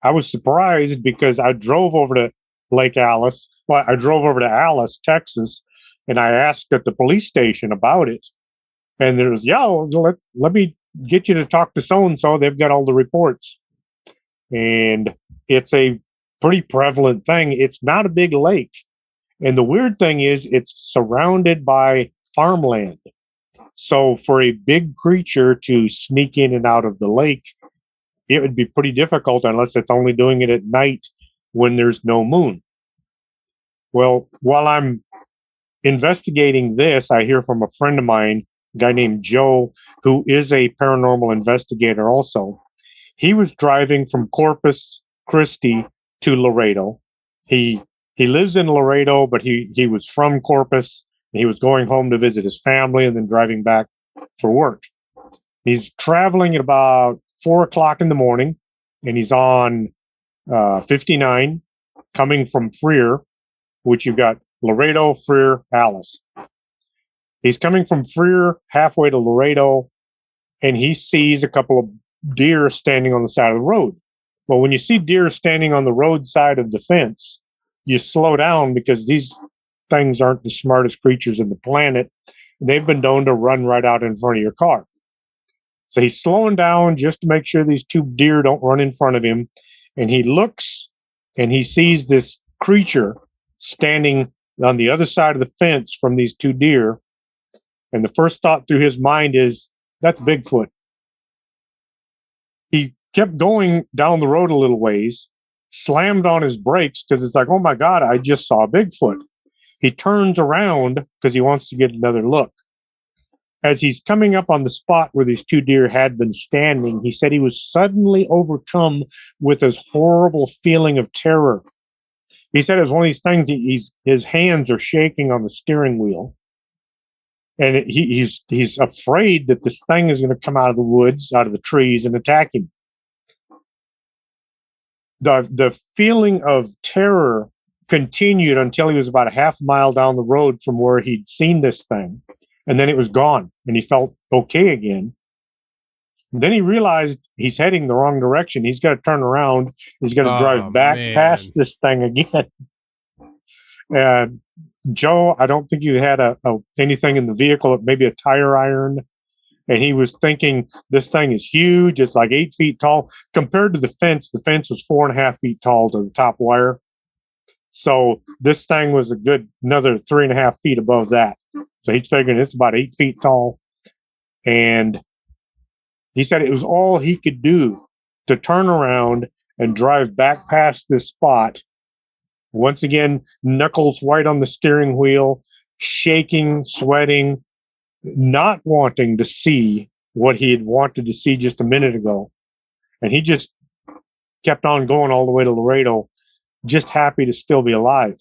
I was surprised because I drove over to Lake Alice. Well, I drove over to Alice, Texas, and I asked at the police station about it. And there's, let me get you to talk to so-and-so. They've got all the reports. And it's a pretty prevalent thing. It's not a big lake. And the weird thing is it's surrounded by farmland. So for a big creature to sneak in and out of the lake, it would be pretty difficult unless it's only doing it at night when there's no moon. Well, while I'm investigating this, I hear from a friend of mine, a guy named Joe, who is a paranormal investigator also. He was driving from Corpus Christi to Laredo. He lives in Laredo, but he was from Corpus. He was going home to visit his family and then driving back for work. He's traveling at about 4:00 in the morning, and he's on 59 coming from Freer, which you've got Laredo, Freer, Alice. He's coming from Freer halfway to Laredo, and he sees a couple of deer standing on the side of the road. Well, when you see deer standing on the roadside of the fence, you slow down because these things aren't the smartest creatures in the planet. They've been known to run right out in front of your car. So he's slowing down just to make sure these two deer don't run in front of him. And he looks and he sees this creature standing on the other side of the fence from these two deer. And the first thought through his mind is, that's Bigfoot. He kept going down the road a little ways, slammed on his brakes because it's like, oh my God, I just saw Bigfoot. He turns around because he wants to get another look. As he's coming up on the spot where these two deer had been standing, he said he was suddenly overcome with this horrible feeling of terror. He said it was one of these things, his hands are shaking on the steering wheel. And he's afraid that this thing is going to come out of the woods, out of the trees, and attack him. The feeling of terror continued until he was about a half mile down the road from where he'd seen this thing. And then it was gone, and he felt okay again. And then he realized he's heading the wrong direction. He's got to turn around. He's got to drive back past this thing again. And Joe, I don't think you had anything in the vehicle, maybe a tire iron. And he was thinking, this thing is huge. It's like 8 feet tall. Compared to the fence was 4.5 feet tall to the top wire. So this thing was a good another 3.5 feet above that. So he's figuring it's about 8 feet tall. And He said it was all he could do to turn around and drive back past this spot. Once again, knuckles white on the steering wheel, shaking, sweating, not wanting to see what he had wanted to see just a minute ago. And he just kept on going all the way to Laredo, just happy to still be alive.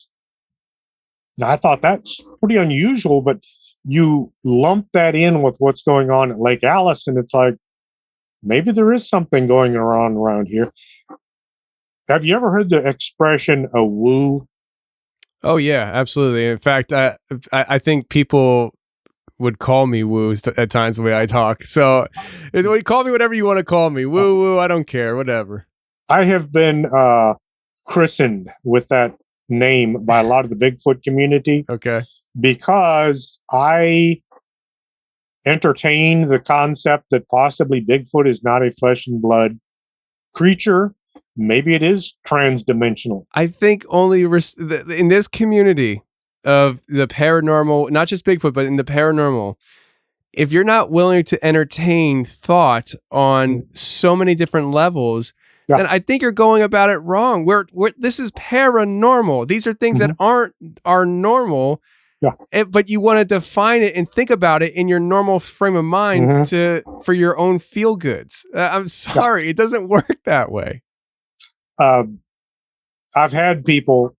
Now, I thought that's pretty unusual, but you lump that in with what's going on at Lake Alice, and it's like, maybe there is something going on around here. Have you ever heard the expression "a woo"? Oh yeah, absolutely. In fact, I think people would call me woos at times the way I talk. So call me whatever you want to call me. Woo woo, I don't care, whatever. I have been christened with that name by a lot of the Bigfoot community. Okay. Because I entertain the concept that possibly Bigfoot is not a flesh and blood creature. Maybe it is transdimensional. I think only in this community of the paranormal, not just Bigfoot, but in the paranormal, if you're not willing to entertain thought on so many different levels, then I think you're going about it wrong. This is paranormal. These are things that are normal. Yeah. But you want to define it and think about it in your normal frame of mind for your own feel goods. I'm sorry, it doesn't work that way. I've had people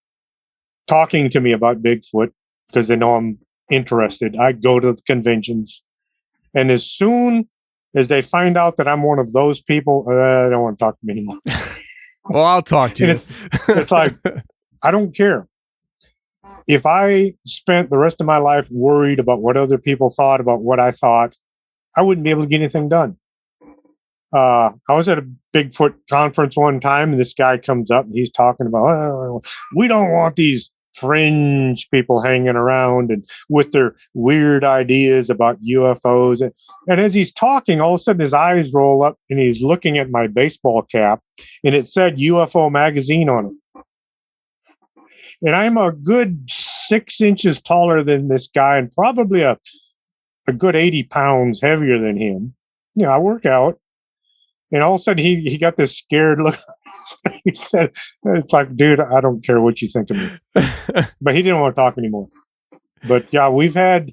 talking to me about Bigfoot because they know I'm interested. I go to the conventions, and as soon as they find out that I'm one of those people, they don't want to talk to me anymore. Well, I'll talk to you. It's like, I don't care. If I spent the rest of my life worried about what other people thought about what I thought, I wouldn't be able to get anything done. I was at a Bigfoot conference one time, and this guy comes up and he's talking about, we don't want these fringe people hanging around and with their weird ideas about UFOs. And as he's talking, all of a sudden his eyes roll up and he's looking at my baseball cap, and it said UFO magazine on it. And I'm a good 6 inches taller than this guy and probably a good 80 pounds heavier than him. You know, I work out. And all of a sudden he got this scared look. He said, it's like, dude, I don't care what you think of me. But he didn't want to talk anymore. But yeah, we've had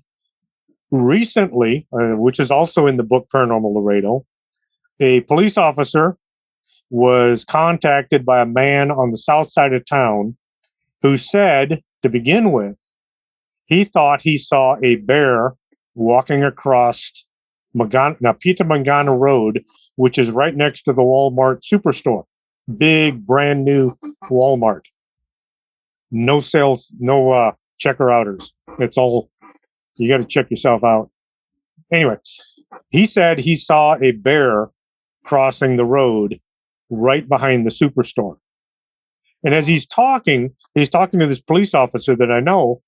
recently, which is also in the book Paranormal Laredo, a police officer was contacted by a man on the south side of town who said, to begin with, he thought he saw a bear walking across Napita Mangana Road, which is right next to the Walmart superstore. Big, brand new Walmart. No sales, no checker outers. It's all, you got to check yourself out. Anyway, he said he saw a bear crossing the road right behind the superstore. And as he's talking to this police officer that I know,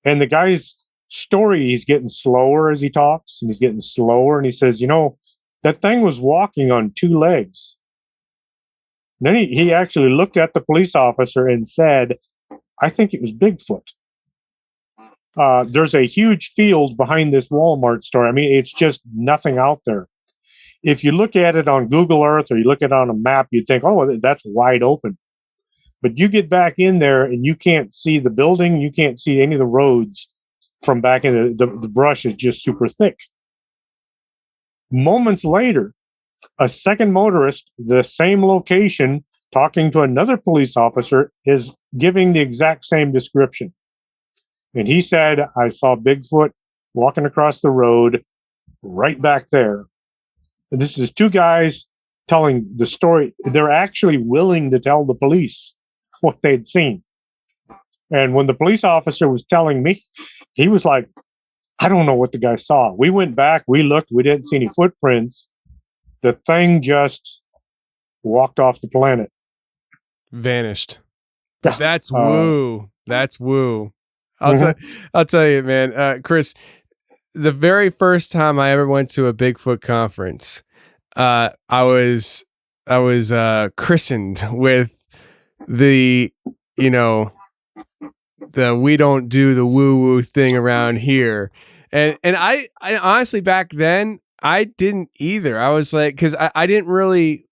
and the guy's story, he's getting slower as he talks, and he's getting slower, and he says, you know, that thing was walking on 2 legs. And then he actually looked at the police officer and said, I think it was Bigfoot. There's a huge field behind this Walmart store. I mean, it's just nothing out there. If you look at it on Google Earth or you look at it on a map, you'd think, oh, that's wide open. But you get back in there and you can't see the building. You can't see any of the roads from back in the brush is just super thick. Moments later, a second motorist, the same location, talking to another police officer, is giving the exact same description. And he said, I saw Bigfoot walking across the road right back there. And this is 2 guys telling the story. They're actually willing to tell the police what they'd seen. And when the police officer was telling me, he was like, I don't know what the guy saw. We went back, we looked, we didn't see any footprints. The thing just walked off the planet. Vanished. That's woo. That's woo. I'll tell you, man, Chris, the very first time I ever went to a Bigfoot conference, I was christened with the, you know, the we don't do the woo woo thing around here. And I honestly, back then, I didn't either. I was like, because I didn't really.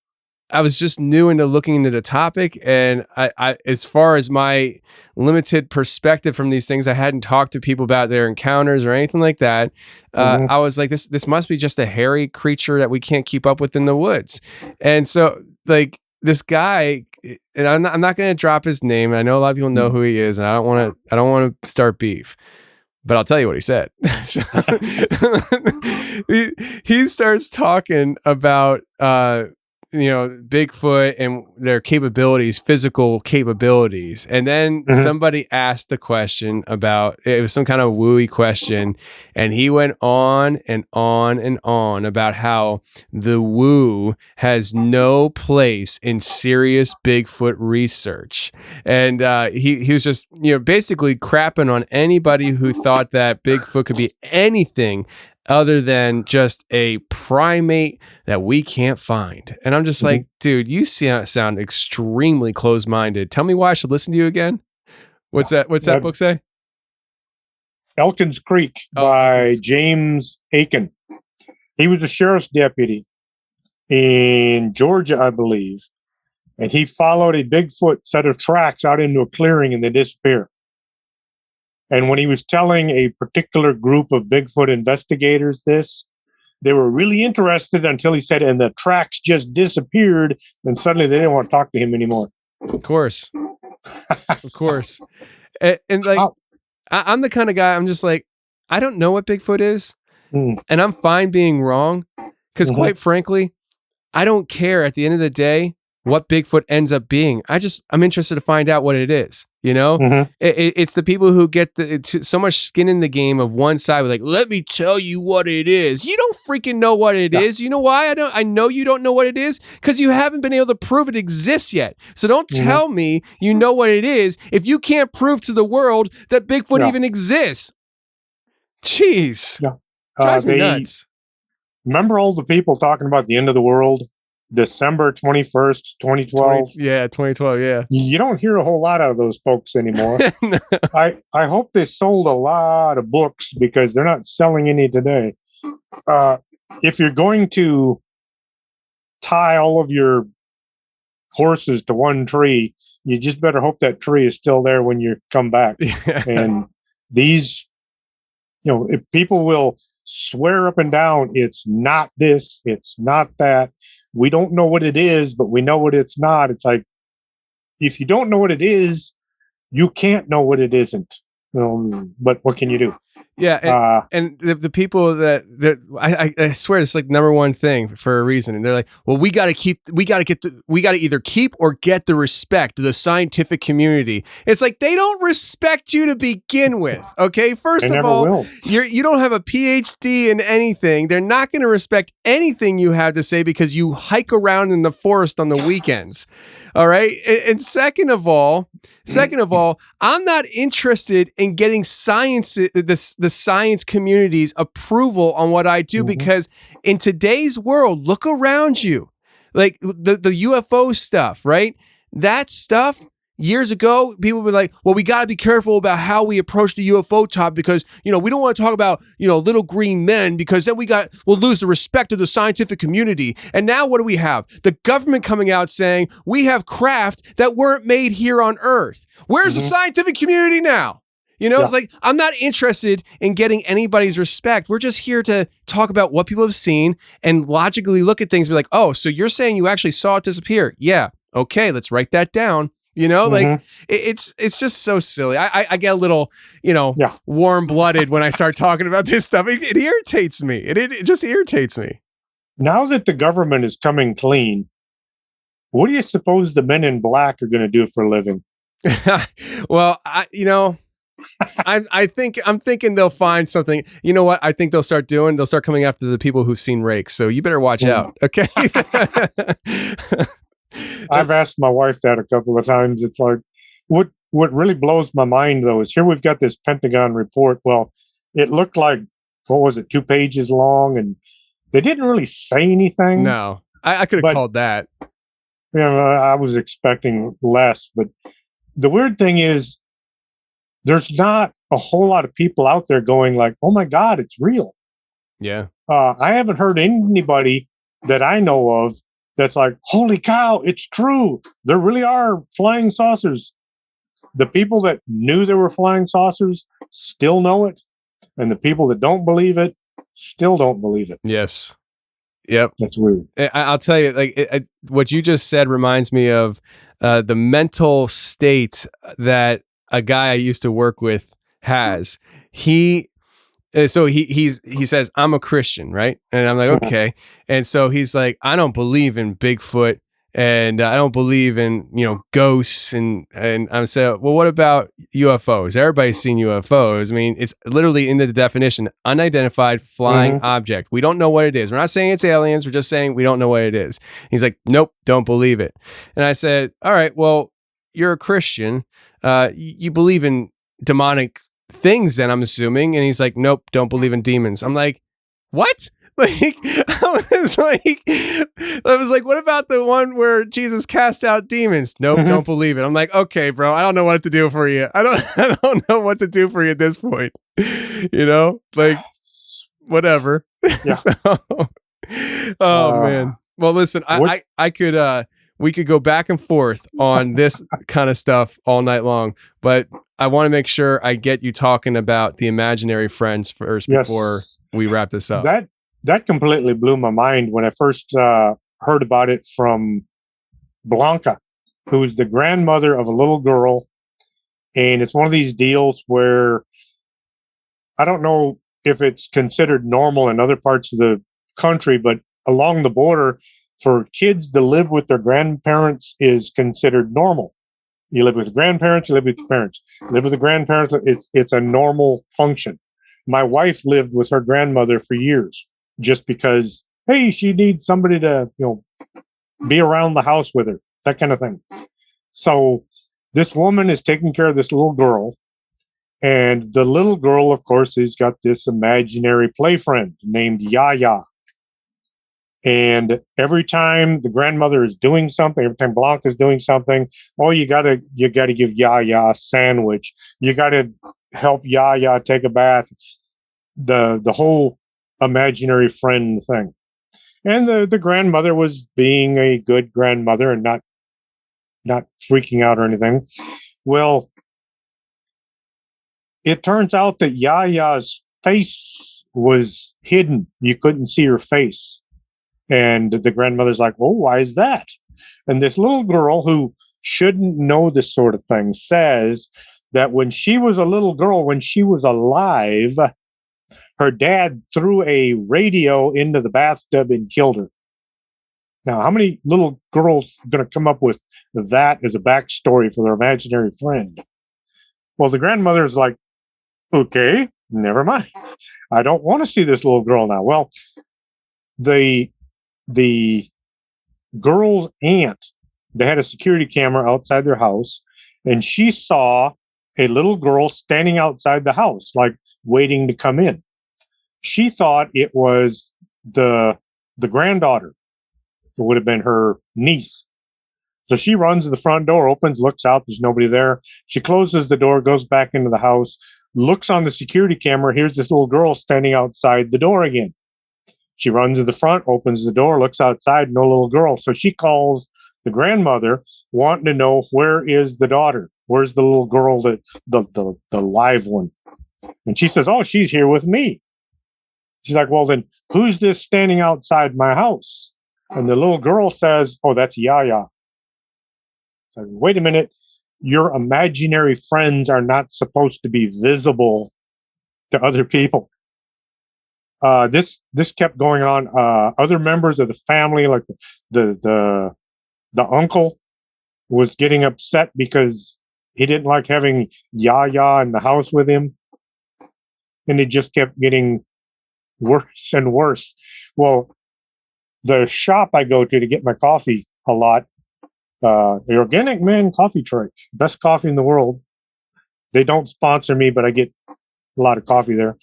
I was just new into looking into the topic, and I, as far as my limited perspective from these things, I hadn't talked to people about their encounters or anything like that. I was like, this must be just a hairy creature that we can't keep up with in the woods. And so, like, this guy, and I'm not going to drop his name. I know a lot of people know who he is, and I don't want to start beef. But I'll tell you what he said. he starts talking about Bigfoot and their capabilities, physical capabilities. And then somebody asked the question about, it was some kind of wooey question. And he went on and on and on about how the woo has no place in serious Bigfoot research. And he was just, basically crapping on anybody who thought that Bigfoot could be anything other than just a primate that we can't find. And I'm just like, dude, you sound extremely closed-minded. Tell me why I should listen to you again. What's that book say? Elkins Creek by James Aiken. He was a sheriff's deputy in Georgia, I believe. And he followed a Bigfoot set of tracks out into a clearing and they disappear. And when he was telling a particular group of Bigfoot investigators this, they were really interested until he said, and the tracks just disappeared. And suddenly they didn't want to talk to him anymore. Of course. Of course. And like, I'm the kind of guy, I'm just like, I don't know what Bigfoot is. And I'm fine being wrong. Because quite frankly, I don't care at the end of the day what Bigfoot ends up being. I'm interested to find out what it is. It's the people who get so much skin in the game of one side. Like, let me tell you what it is. You don't freaking know what it is. You know why I know you don't know what it is? Because you haven't been able to prove it exists yet. So don't tell me you know what it is if you can't prove to the world that Bigfoot even exists. Jeez. Drives me nuts. Remember all the people talking about the end of the world? December 21st, 2012. 2012, yeah. You don't hear a whole lot out of those folks anymore. No. I hope they sold a lot of books because they're not selling any today. If you're going to tie all of your horses to one tree, you just better hope that tree is still there when you come back. And these, if people will swear up and down, it's not this, it's not that. We don't know what it is, but we know what it's not. It's like, if you don't know what it is, you can't know what it isn't. But what can you do? Yeah, and the people that I swear it's like number one thing for a reason, and they're like, well, we got to either keep or get the respect of the scientific community. It's like they don't respect you to begin with. Okay, first of all, you don't have a PhD in anything. They're not going to respect anything you have to say because you hike around in the forest on the weekends. All right, and second of all, I'm not interested in getting the science community's approval on what I do because in today's world, look around you, like the UFO stuff, right? That stuff. Years ago, people were like, well, we got to be careful about how we approach the UFO topic because, we don't want to talk about, little green men because then we'll lose the respect of the scientific community. And now what do we have? The government coming out saying we have craft that weren't made here on Earth. Where's the scientific community now? It's like, I'm not interested in getting anybody's respect. We're just here to talk about what people have seen and logically look at things and be like, oh, so you're saying you actually saw it disappear? Yeah. Okay, let's write that down. Like it's just so silly. I get a little, warm-blooded when I start talking about this stuff. It irritates me. It just irritates me. Now that the government is coming clean, what do you suppose the men in black are going to do for a living? Well, I'm thinking they'll find something. You know what? I think they'll start coming after the people who've seen Rake. So you better watch out. Okay. I've asked my wife that a couple of times. It's like, what really blows my mind, though, is here we've got this Pentagon report. Well, it looked like, 2 pages long, and they didn't really say anything. No, I could have called that. I was expecting less. But the weird thing is, there's not a whole lot of people out there going like, oh, my God, it's real. Yeah. I haven't heard anybody that I know of that's like, holy cow, it's true. There really are flying saucers. The people that knew there were flying saucers still know it. And the people that don't believe it still don't believe it. Yes. Yep. That's weird. I'll tell you, like what you just said reminds me of the mental state that a guy I used to work with has. He says, I'm a Christian, right? And I'm like, okay. And so he's like, I don't believe in Bigfoot, and I don't believe in, ghosts. And I'm saying, well, what about UFOs? Everybody's seen UFOs. I mean, it's literally in the definition, unidentified flying object. We don't know what it is. We're not saying it's aliens. We're just saying we don't know what it is. He's like, nope, don't believe it. And I said, all right, well, you're a Christian. You believe in demonic things, then, I'm assuming. And he's like, nope, don't believe in demons. I'm like, what? Like, I was like, what about the one where Jesus cast out demons? Nope, don't believe it. I'm like, okay, bro, I don't know what to do for you. I don't know what to do for you at this point. Like, whatever. Yeah. Man. Well, listen, I could we could go back and forth on this kind of stuff all night long, but I want to make sure I get you talking about the imaginary friends first before we wrap this up. That completely blew my mind when I first heard about it from Blanca, who's the grandmother of a little girl. And it's one of these deals where I don't know if it's considered normal in other parts of the country, but along the border, for kids to live with their grandparents is considered normal. You live with grandparents, you live with your parents. Live with the grandparents, it's a normal function. My wife lived with her grandmother for years, just because, hey, she needs somebody to, be around the house with her, that kind of thing. So this woman is taking care of this little girl. And the little girl, of course, has got this imaginary play friend named Yaya. And every time the grandmother is doing something, every time Blanca is doing something, you gotta give Yaya a sandwich. You gotta help Yaya take a bath. The whole imaginary friend thing. And the grandmother was being a good grandmother and not freaking out or anything. Well, it turns out that Yaya's face was hidden. You couldn't see her face. And the grandmother's like, well, why is that? And this little girl who shouldn't know this sort of thing says that when she was a little girl, when she was alive, her dad threw a radio into the bathtub and killed her. Now, how many little girls are going to come up with that as a backstory for their imaginary friend? Well, the grandmother's like, okay, never mind. I don't want to see this little girl now. Well, the girl's aunt, they had a security camera outside their house, and she saw a little girl standing outside the house, like waiting to come in. She thought it was the granddaughter. It would have been her niece. So she runs to the front door, opens, looks out. There's nobody there. She closes the door, goes back into the house, looks on the security camera. Here's this little girl standing outside the door again. She runs to the front, opens the door, looks outside, no little girl. So she calls the grandmother, wanting to know, where is the daughter? Where's the little girl, the live one? And she says, oh, she's here with me. She's like, well, then who's this standing outside my house? And the little girl says, oh, that's Yaya. So, wait a minute. Your imaginary friends are not supposed to be visible to other people. This kept going on. Other members of the family, like the uncle, was getting upset because he didn't like having Yaya in the house with him. And it just kept getting worse and worse. Well, the shop I go to get my coffee a lot, the Organic Man Coffee Truck, best coffee in the world. They don't sponsor me, but I get a lot of coffee there.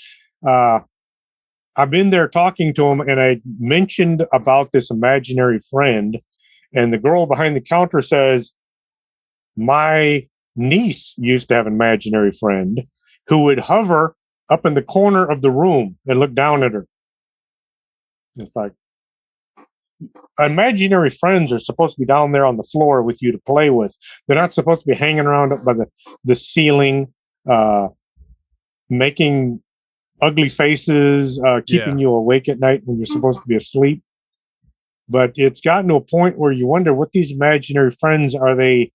I've been there talking to him, and I mentioned about this imaginary friend, and the girl behind the counter says, my niece used to have an imaginary friend who would hover up in the corner of the room and look down at her. It's like imaginary friends are supposed to be down there on the floor with you to play with. They're not supposed to be hanging around up by the ceiling, making ugly faces, keeping you awake at night when you're supposed to be asleep. But it's gotten to a point where you wonder what these imaginary friends are. They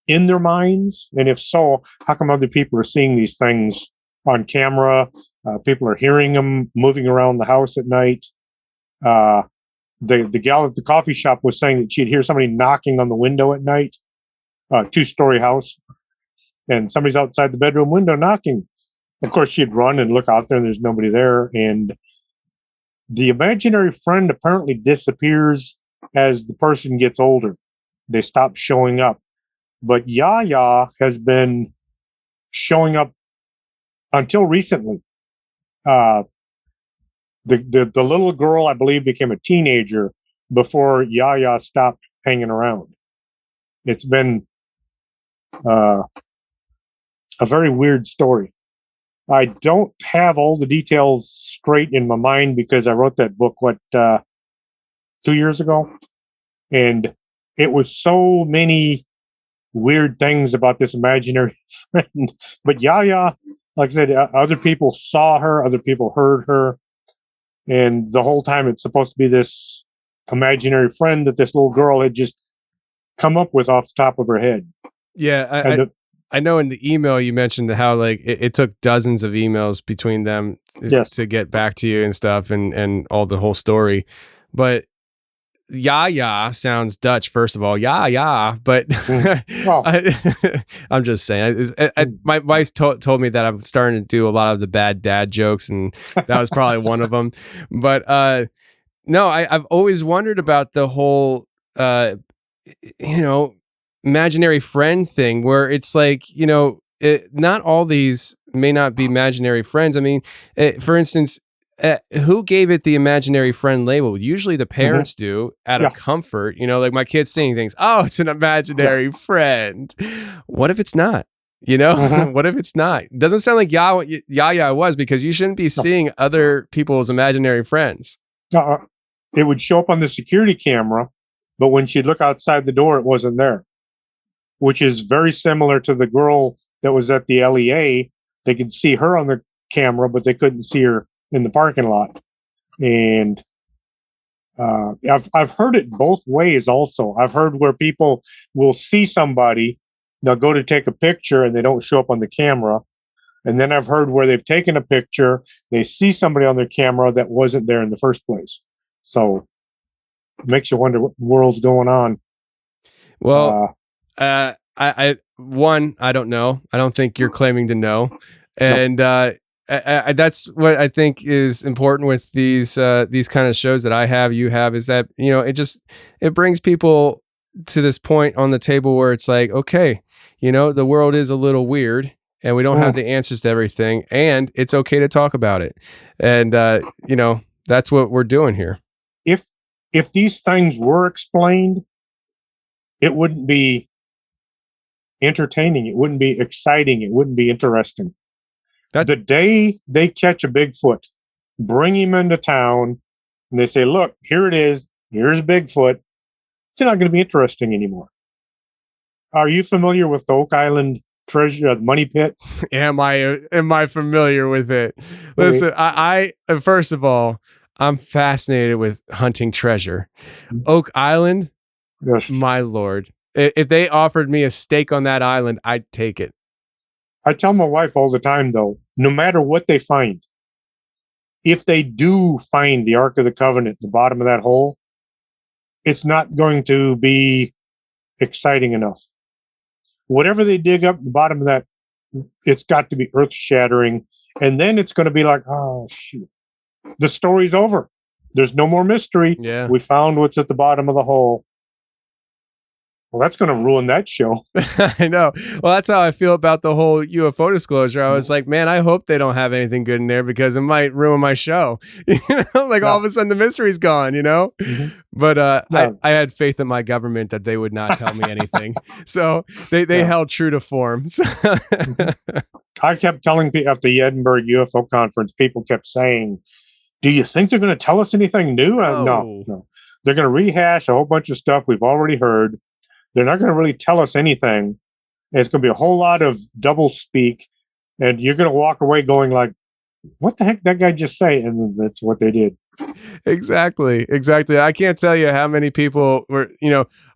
in their minds? And if so, how come other people are seeing these things on camera? People are hearing them moving around the house at night. The gal at the coffee shop was saying that she'd hear somebody knocking on the window at night, 2-story house, and somebody's outside the bedroom window knocking. Of course, she'd run and look out there, and there's nobody there. And the imaginary friend apparently disappears as the person gets older. They stop showing up. But Yaya has been showing up until recently. The little girl, I believe, became a teenager before Yaya stopped hanging around. It's been a very weird story. I don't have all the details straight in my mind because I wrote that book, 2 years ago? And it was so many weird things about this imaginary friend. But Yaya, like I said, other people saw her, other people heard her. And the whole time it's supposed to be this imaginary friend that this little girl had just come up with off the top of her head. Yeah, I know in the email you mentioned how like it took dozens of emails between them to get back to you and stuff and all the whole story. But Yaya sounds Dutch, first of all. Yaya, but I'm just saying. My wife told me that I'm starting to do a lot of the bad dad jokes, and that was probably one of them. But no, I've always wondered about the whole, imaginary friend thing, where it's like, not all these may not be imaginary friends. I mean, for instance, who gave it the imaginary friend label? Usually the parents do out of comfort, like my kid's saying things. Oh, it's an imaginary friend. What if it's not? What if it's not? It doesn't sound like Yaya was, because you shouldn't be seeing other people's imaginary friends. It would show up on the security camera, but when she'd look outside the door, it wasn't there, which is very similar to the girl that was at the LEA. They could see her on the camera, but they couldn't see her in the parking lot. And I've heard it both ways also. I've heard where people will see somebody, they'll go to take a picture and they don't show up on the camera. And then I've heard where they've taken a picture, they see somebody on their camera that wasn't there in the first place. So it makes you wonder what world's going on. Well, I don't know. I don't think you're claiming to know. And that's what I think is important with these kind of shows that you have, is that, it brings people to this point on the table where it's like, okay, the world is a little weird and we don't have the answers to everything, and it's okay to talk about it. And, that's what we're doing here. If these things were explained, it wouldn't be entertaining. It wouldn't be exciting. It wouldn't be interesting. The day they catch a Bigfoot, bring him into town, and they say, look, here it is. Here's Bigfoot. It's not going to be interesting anymore. Are you familiar with the Oak Island treasure, money pit? Am I familiar with it? Listen, I first of all, I'm fascinated with hunting treasure. Oak Island, my Lord. If they offered me a stake on that island, I'd take it. I tell my wife all the time, though, no matter what they find, if they do find the Ark of the Covenant at the bottom of that hole, it's not going to be exciting enough. Whatever they dig up at the bottom of that, it's got to be earth-shattering. And then it's going to be like, oh, shoot. The story's over. There's no more mystery. Yeah. We found what's at the bottom of the hole. Well, that's going to ruin that show. I know. Well, that's how I feel about the whole UFO disclosure. I was like, man, I hope they don't have anything good in there, because it might ruin my show. All of a sudden the mystery's gone, But I had faith in my government that they would not tell me anything. So they held true to form. I kept telling people at the Edinburgh UFO conference, people kept saying, do you think they're going to tell us anything new? No. They're going to rehash a whole bunch of stuff we've already heard. They're not going to really tell us anything. It's going to be a whole lot of double speak, and you're going to walk away going like, what the heck did that guy just say? And that's what they did. Exactly. I can't tell you how many people were,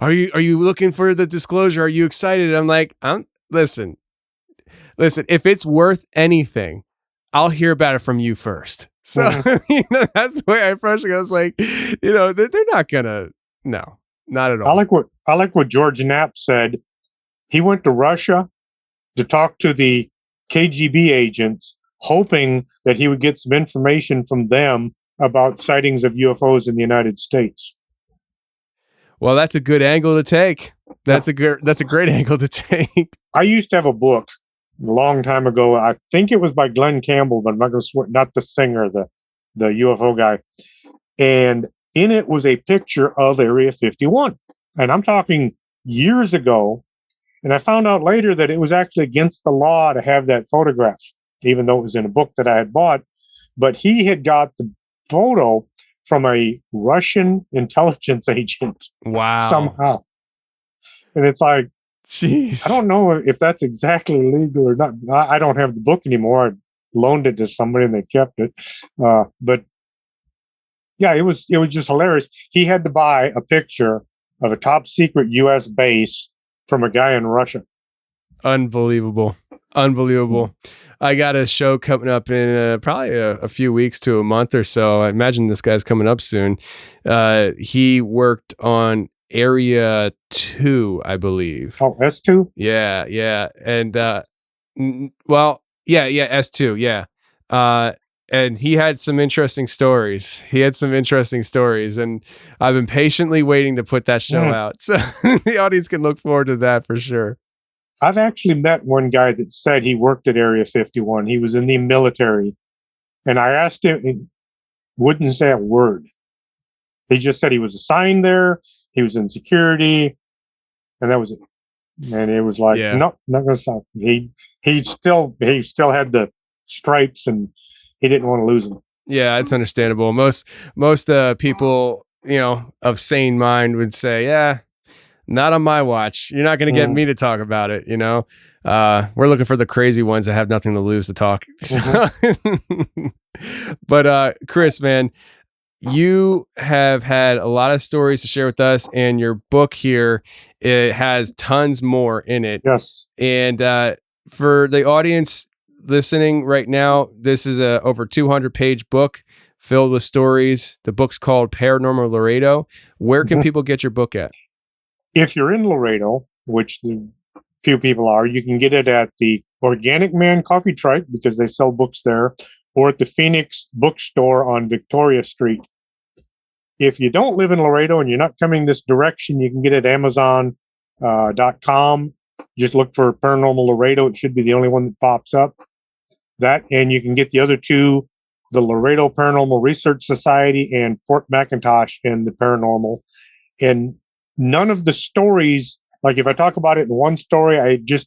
are you looking for the disclosure? Are you excited? I'm like, listen, if it's worth anything, I'll hear about it from you first. So, that's the way I approached it. I was like, they're not gonna, no, not at all. I like what George Knapp said. He went to Russia to talk to the KGB agents, hoping that he would get some information from them about sightings of UFOs in the United States. Well, that's a good angle to take. That's a great angle to take. I used to have a book a long time ago. I think it was by Glenn Campbell, but I'm not going to swear, not the singer, the UFO guy. And in it was a picture of Area 51. And I'm talking years ago. And I found out later that it was actually against the law to have that photograph, even though it was in a book that I had bought. But he had got the photo from a Russian intelligence agent. Wow. Somehow. And it's like, jeez. I don't know if that's exactly legal or not. I don't have the book anymore. I loaned it to somebody and they kept it. But yeah, it was just hilarious. He had to buy a picture of a top secret U.S. base from a guy in Russia. Unbelievable. I got a show coming up in probably a few weeks to a month or so. I imagine this guy's coming up soon. He worked on Area 2, I believe. Oh, S2? Yeah. And, S2, yeah. And he had some interesting stories. And I've been patiently waiting to put that show out. So the audience can look forward to that for sure. I've actually met one guy that said he worked at Area 51. He was in the military. And I asked him, he wouldn't say a word. He just said he was assigned there. He was in security, and that was it. And it was like, no, not going to stop. He still had the stripes, and he didn't want to lose them. Yeah, it's understandable. Most people, of sane mind would say, yeah, not on my watch. You're not going to get me to talk about it. We're looking for the crazy ones that have nothing to lose to talk. But Chris, man, you have had a lot of stories to share with us, and your book here, it has tons more in it. Yes. And for the audience listening right now, this is a over 200-page book filled with stories. The book's called Paranormal Laredo. Where can people get your book at? If you're in Laredo, which few people are, you can get it at the Organic Man Coffee Truck because they sell books there, or at the Phoenix Bookstore on Victoria Street. If you don't live in Laredo and you're not coming this direction, you can get it at Amazon.com. Just look for Paranormal Laredo. It should be the only one that pops up. That, and you can get the other two, the Laredo Paranormal Research Society and Fort McIntosh and the Paranormal. And none of the stories, like if I talk about it in one story, I just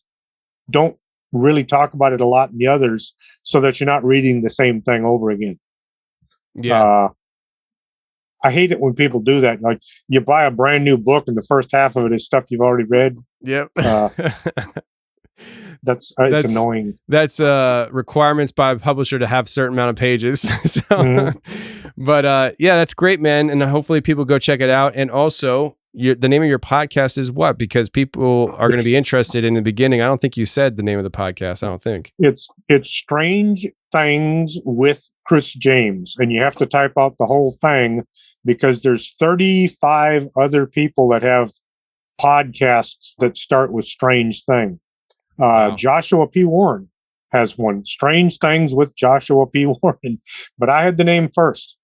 don't really talk about it a lot in the others, so that you're not reading the same thing over again. Yeah. I hate it when people do that. Like you buy a brand new book and the first half of it is stuff you've already read. Yep. That's annoying. That's requirements by a publisher to have a certain amount of pages. So, but yeah, that's great, man. And hopefully people go check it out. And also, the name of your podcast is what? Because people are going to be interested in the beginning. I don't think you said the name of the podcast. I don't think it's Strange Things with Chris James, and you have to type out the whole thing because there's 35 other people that have podcasts that start with Strange Thing. Wow. Joshua P. Warren has one, Strange Things with Joshua P. Warren, but I had the name first.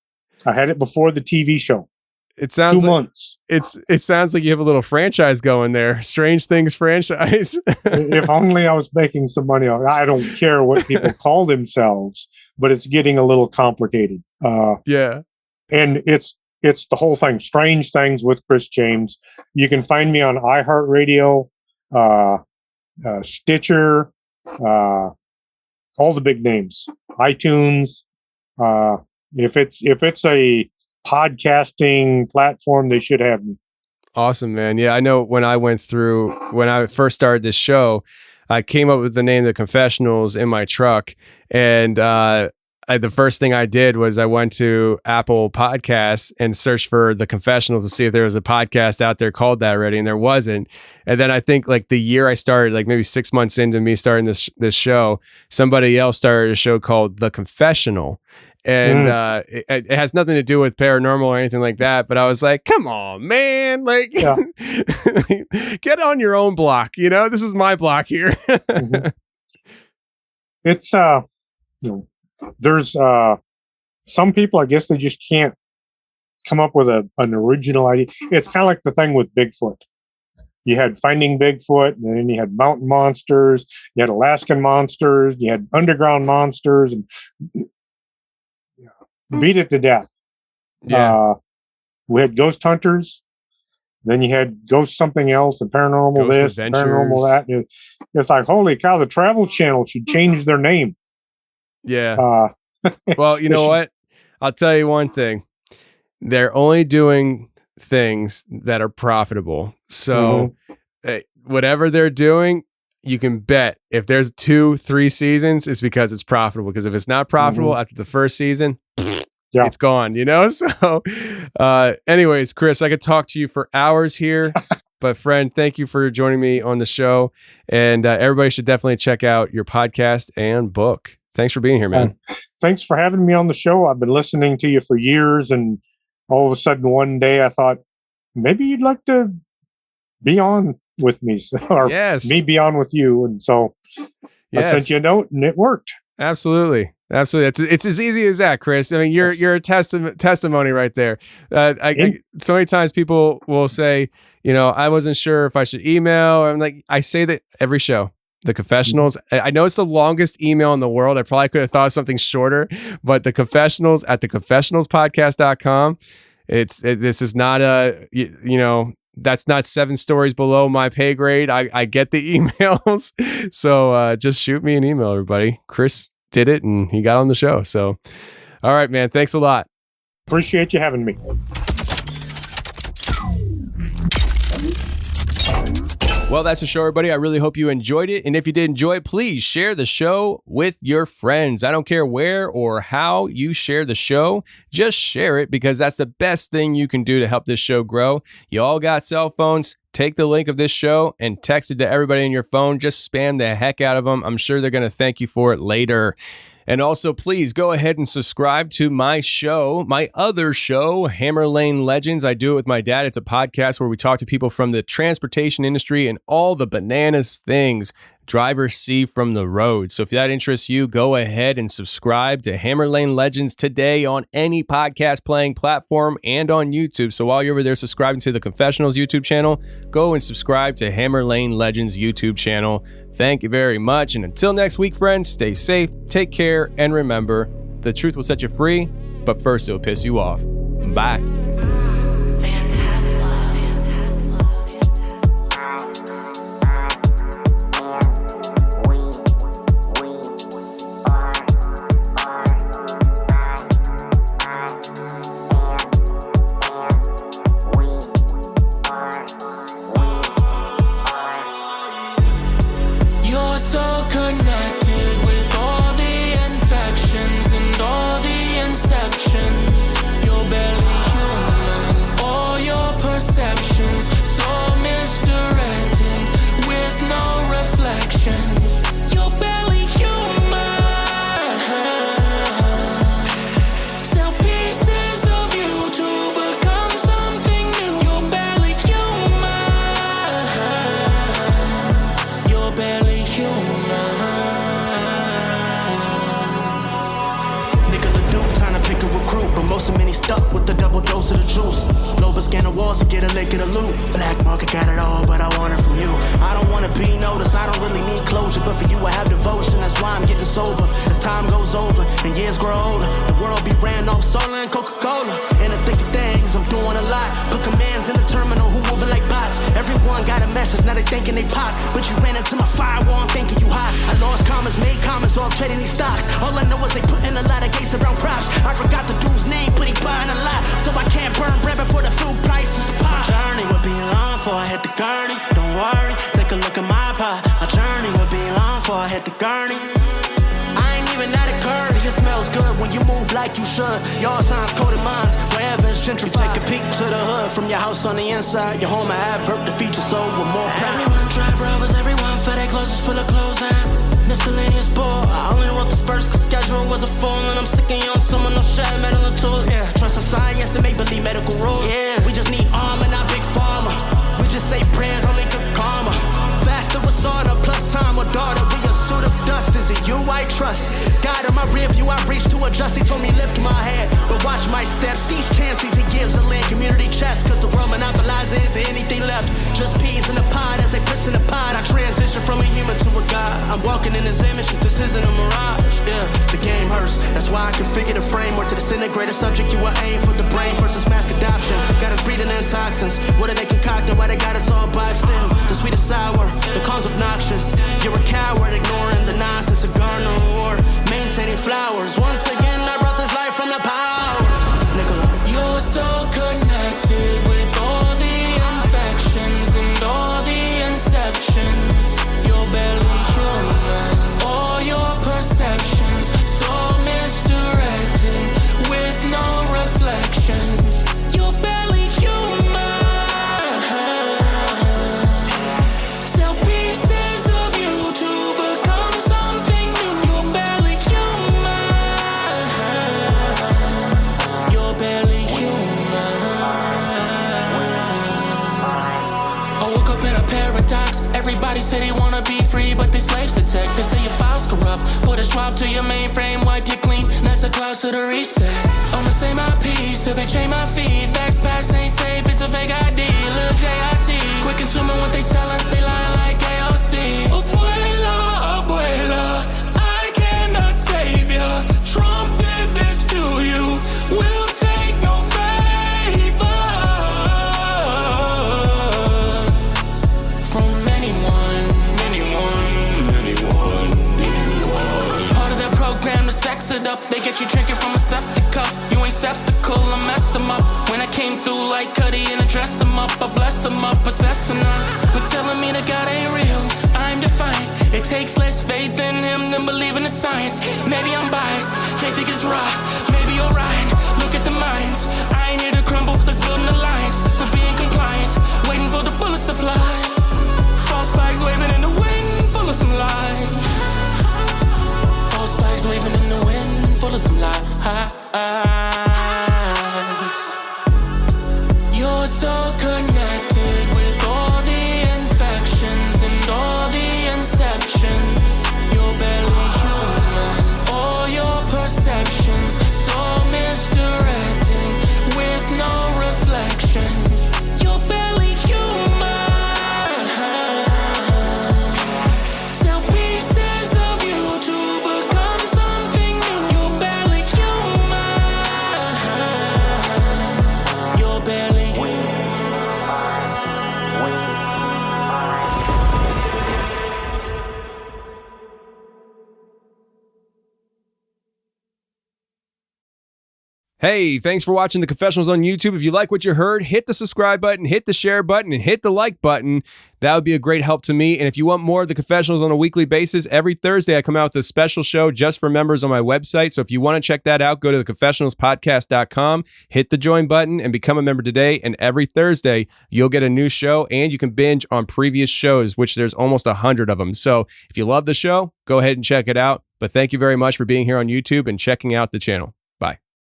I had it before the TV show. It sounds 2 months. It sounds like you have a little franchise going there. Strange Things franchise. If only I was making some money on it. I don't care what people call themselves, but it's getting a little complicated. Yeah. And it's the whole thing. Strange Things with Chris James. You can find me on iHeartRadio, Stitcher, all the big names, iTunes. If it's a podcasting platform, they should have me. Awesome, man. Yeah, I know when I first started this show, I came up with the name The Confessionals in my truck. And the first thing I did was I went to Apple Podcasts and searched for The Confessionals to see if there was a podcast out there called that already. And there wasn't. And then I think like the year I started, like maybe 6 months into me starting this show, somebody else started a show called The Confessional. And it has nothing to do with paranormal or anything like that. But I was like, come on, man. Like, get on your own block. This is my block here. Mm-hmm. It's, there's some people, I guess they just can't come up with an original idea. It's kind of like the thing with Bigfoot. You had Finding Bigfoot, and then you had mountain monsters, you had Alaskan monsters, you had underground monsters, and beat it to death. Yeah. We had ghost hunters. Then you had ghost something else, and paranormal Ghost this, Adventures. paranormal that. And it's like, holy cow! The Travel Channel should change their name. Yeah. Well, you know what? I'll tell you one thing. They're only doing things that are profitable. So whatever they're doing, you can bet if there's 2-3 seasons, it's because it's profitable. Because if it's not profitable after the first season, it's gone, So anyways, Chris, I could talk to you for hours here. But friend, thank you for joining me on the show. And everybody should definitely check out your podcast and book. Thanks for being here, man. Thanks for having me on the show. I've been listening to you for years, and all of a sudden one day I thought, maybe you'd like to be on with me, or me be on with you. And so I sent you a note, and it worked. Absolutely. It's as easy as that, Chris. I mean, you're a testimony right there. So many times people will say, I wasn't sure if I should email. I'm like, I say that every show. The Confessionals. I know it's the longest email in the world. I probably could have thought of something shorter, but the Confessionals at theconfessionalspodcast.com. This is not that's not 7 stories below my pay grade. I get the emails. So just shoot me an email, everybody. Chris did it and he got on the show. So, all right, man. Thanks a lot. Appreciate you having me. Well, that's the show, everybody. I really hope you enjoyed it. And if you did enjoy it, please share the show with your friends. I don't care where or how you share the show. Just share it, because that's the best thing you can do to help this show grow. You all got cell phones. Take the link of this show and text it to everybody in your phone. Just spam the heck out of them. I'm sure they're going to thank you for it later. And also, please go ahead and subscribe to my show, my other show, Hammer Lane Legends. I do it with my dad. It's a podcast where we talk to people from the transportation industry and all the bananas things drivers see from the road. So if that interests you, go ahead and subscribe to Hammer Lane Legends today on any podcast playing platform and on YouTube. So while you're over there subscribing to the Confessionals YouTube channel, go and subscribe to Hammer Lane Legends YouTube channel. Thank you very much. And until next week, friends, stay safe, take care, and remember, the truth will set you free, but first it'll piss you off. Bye. Now they thinking they pop, but you ran into my firewall thinking you hot. I lost commas, made diamonds off trading these stocks. All I know is they putting a lot of gates around crops. I forgot the dude's name, but he buying a lot. So I can't burn bread before the food prices pop. My journey would be long before I hit the gurney. Don't worry, take a look at my pot. My journey would be long before I hit the gurney. I ain't even at a curve. See, it smells good when you move like you should. Y'all signs coded minds, wherever it's gentrified. You take a peek to the hood from your house on the inside. Your home, I advert the feature so with more pride. Everyone drive rovers, everyone for their clothes is full of clothes and miscellaneous bore. I only wrote this verse cause schedule was a fool. And I'm sick of young someone, no shed metal and tools. Yeah, trust in science and make believe medical rules. Yeah, we just need armor, not big pharma. We just say prayers, only good karma. Faster with sauna, plus time with daughter. We a suit of dust, is it you I trust? God in my rear view, I reached to adjust. He told me lift my head, but watch my steps. These chances he gives a land community chest. Cause the world monopolizes anything left. Just peas in the pot as they piss in the pot. I transition from a human to a god. I'm walking in his image, this isn't a mirage. Yeah, the game hurts. That's why I configure the framework to disintegrate a subject. You will aim for the brain versus mass adoption. Got us breathing in toxins. What are they concocting? Why they got us all boxed in? The sweet is sour, the calm's obnoxious. You're a coward, ignoring the nonsense. A garden reward, maintaining flowers. Once again, I brought this life from the powers. Nicola. You're so connected with all the infections and all the inceptions. You're barely human. All your perceptions so misdirected with no reflection. You're barely human. Sell pieces of you to become something new. You're barely human. You're barely human. I woke up in a paradox. Everybody say they wanna be free, but they slaves to tech. They say your files corrupt. Put a swab to your mainframe, wipe you clean. That's a clause to the reset. On the same IP, so they chain my feed. Facts pass ain't safe, it's a fake ID. Lil J.I.T. Quick consuming what they selling, they lying like AOC. Abuela, abuela, I cannot save ya. Trump did this to you. We'll take no favors from anyone. Part of their program to sex it up. They get you drinking from a septic cup. You ain't septical, I messed them up. When I came through like Cuddy and I dressed them up, I blessed them up, possessing them. But telling me that God ain't real, I'm defiant. It takes less faith in him than believing in science. Maybe I'm biased, they think it's raw. Maybe you're right, look at the minds. I ain't here to crumble, let's build an alliance. But being compliant, waiting for the bullets to fly. False flags waving in the wind, full of some lies. False flags waving in the wind, full of some lies. You're so connected with all the infections and all the inceptions. You're barely human. All your perceptions so misdirected with no reflection. You're barely human. Sell pieces of you to become something new. You're barely human. You're barely human. Hey, thanks for watching the Confessionals on YouTube. If you like what you heard, hit the subscribe button, hit the share button, and hit the like button. That would be a great help to me. And if you want more of the Confessionals on a weekly basis, every Thursday I come out with a special show just for members on my website. So if you want to check that out, go to theconfessionalspodcast.com, hit the join button, and become a member today. And every Thursday, you'll get a new show, and you can binge on previous shows, which there's almost 100 of them. So if you love the show, go ahead and check it out. But thank you very much for being here on YouTube and checking out the channel.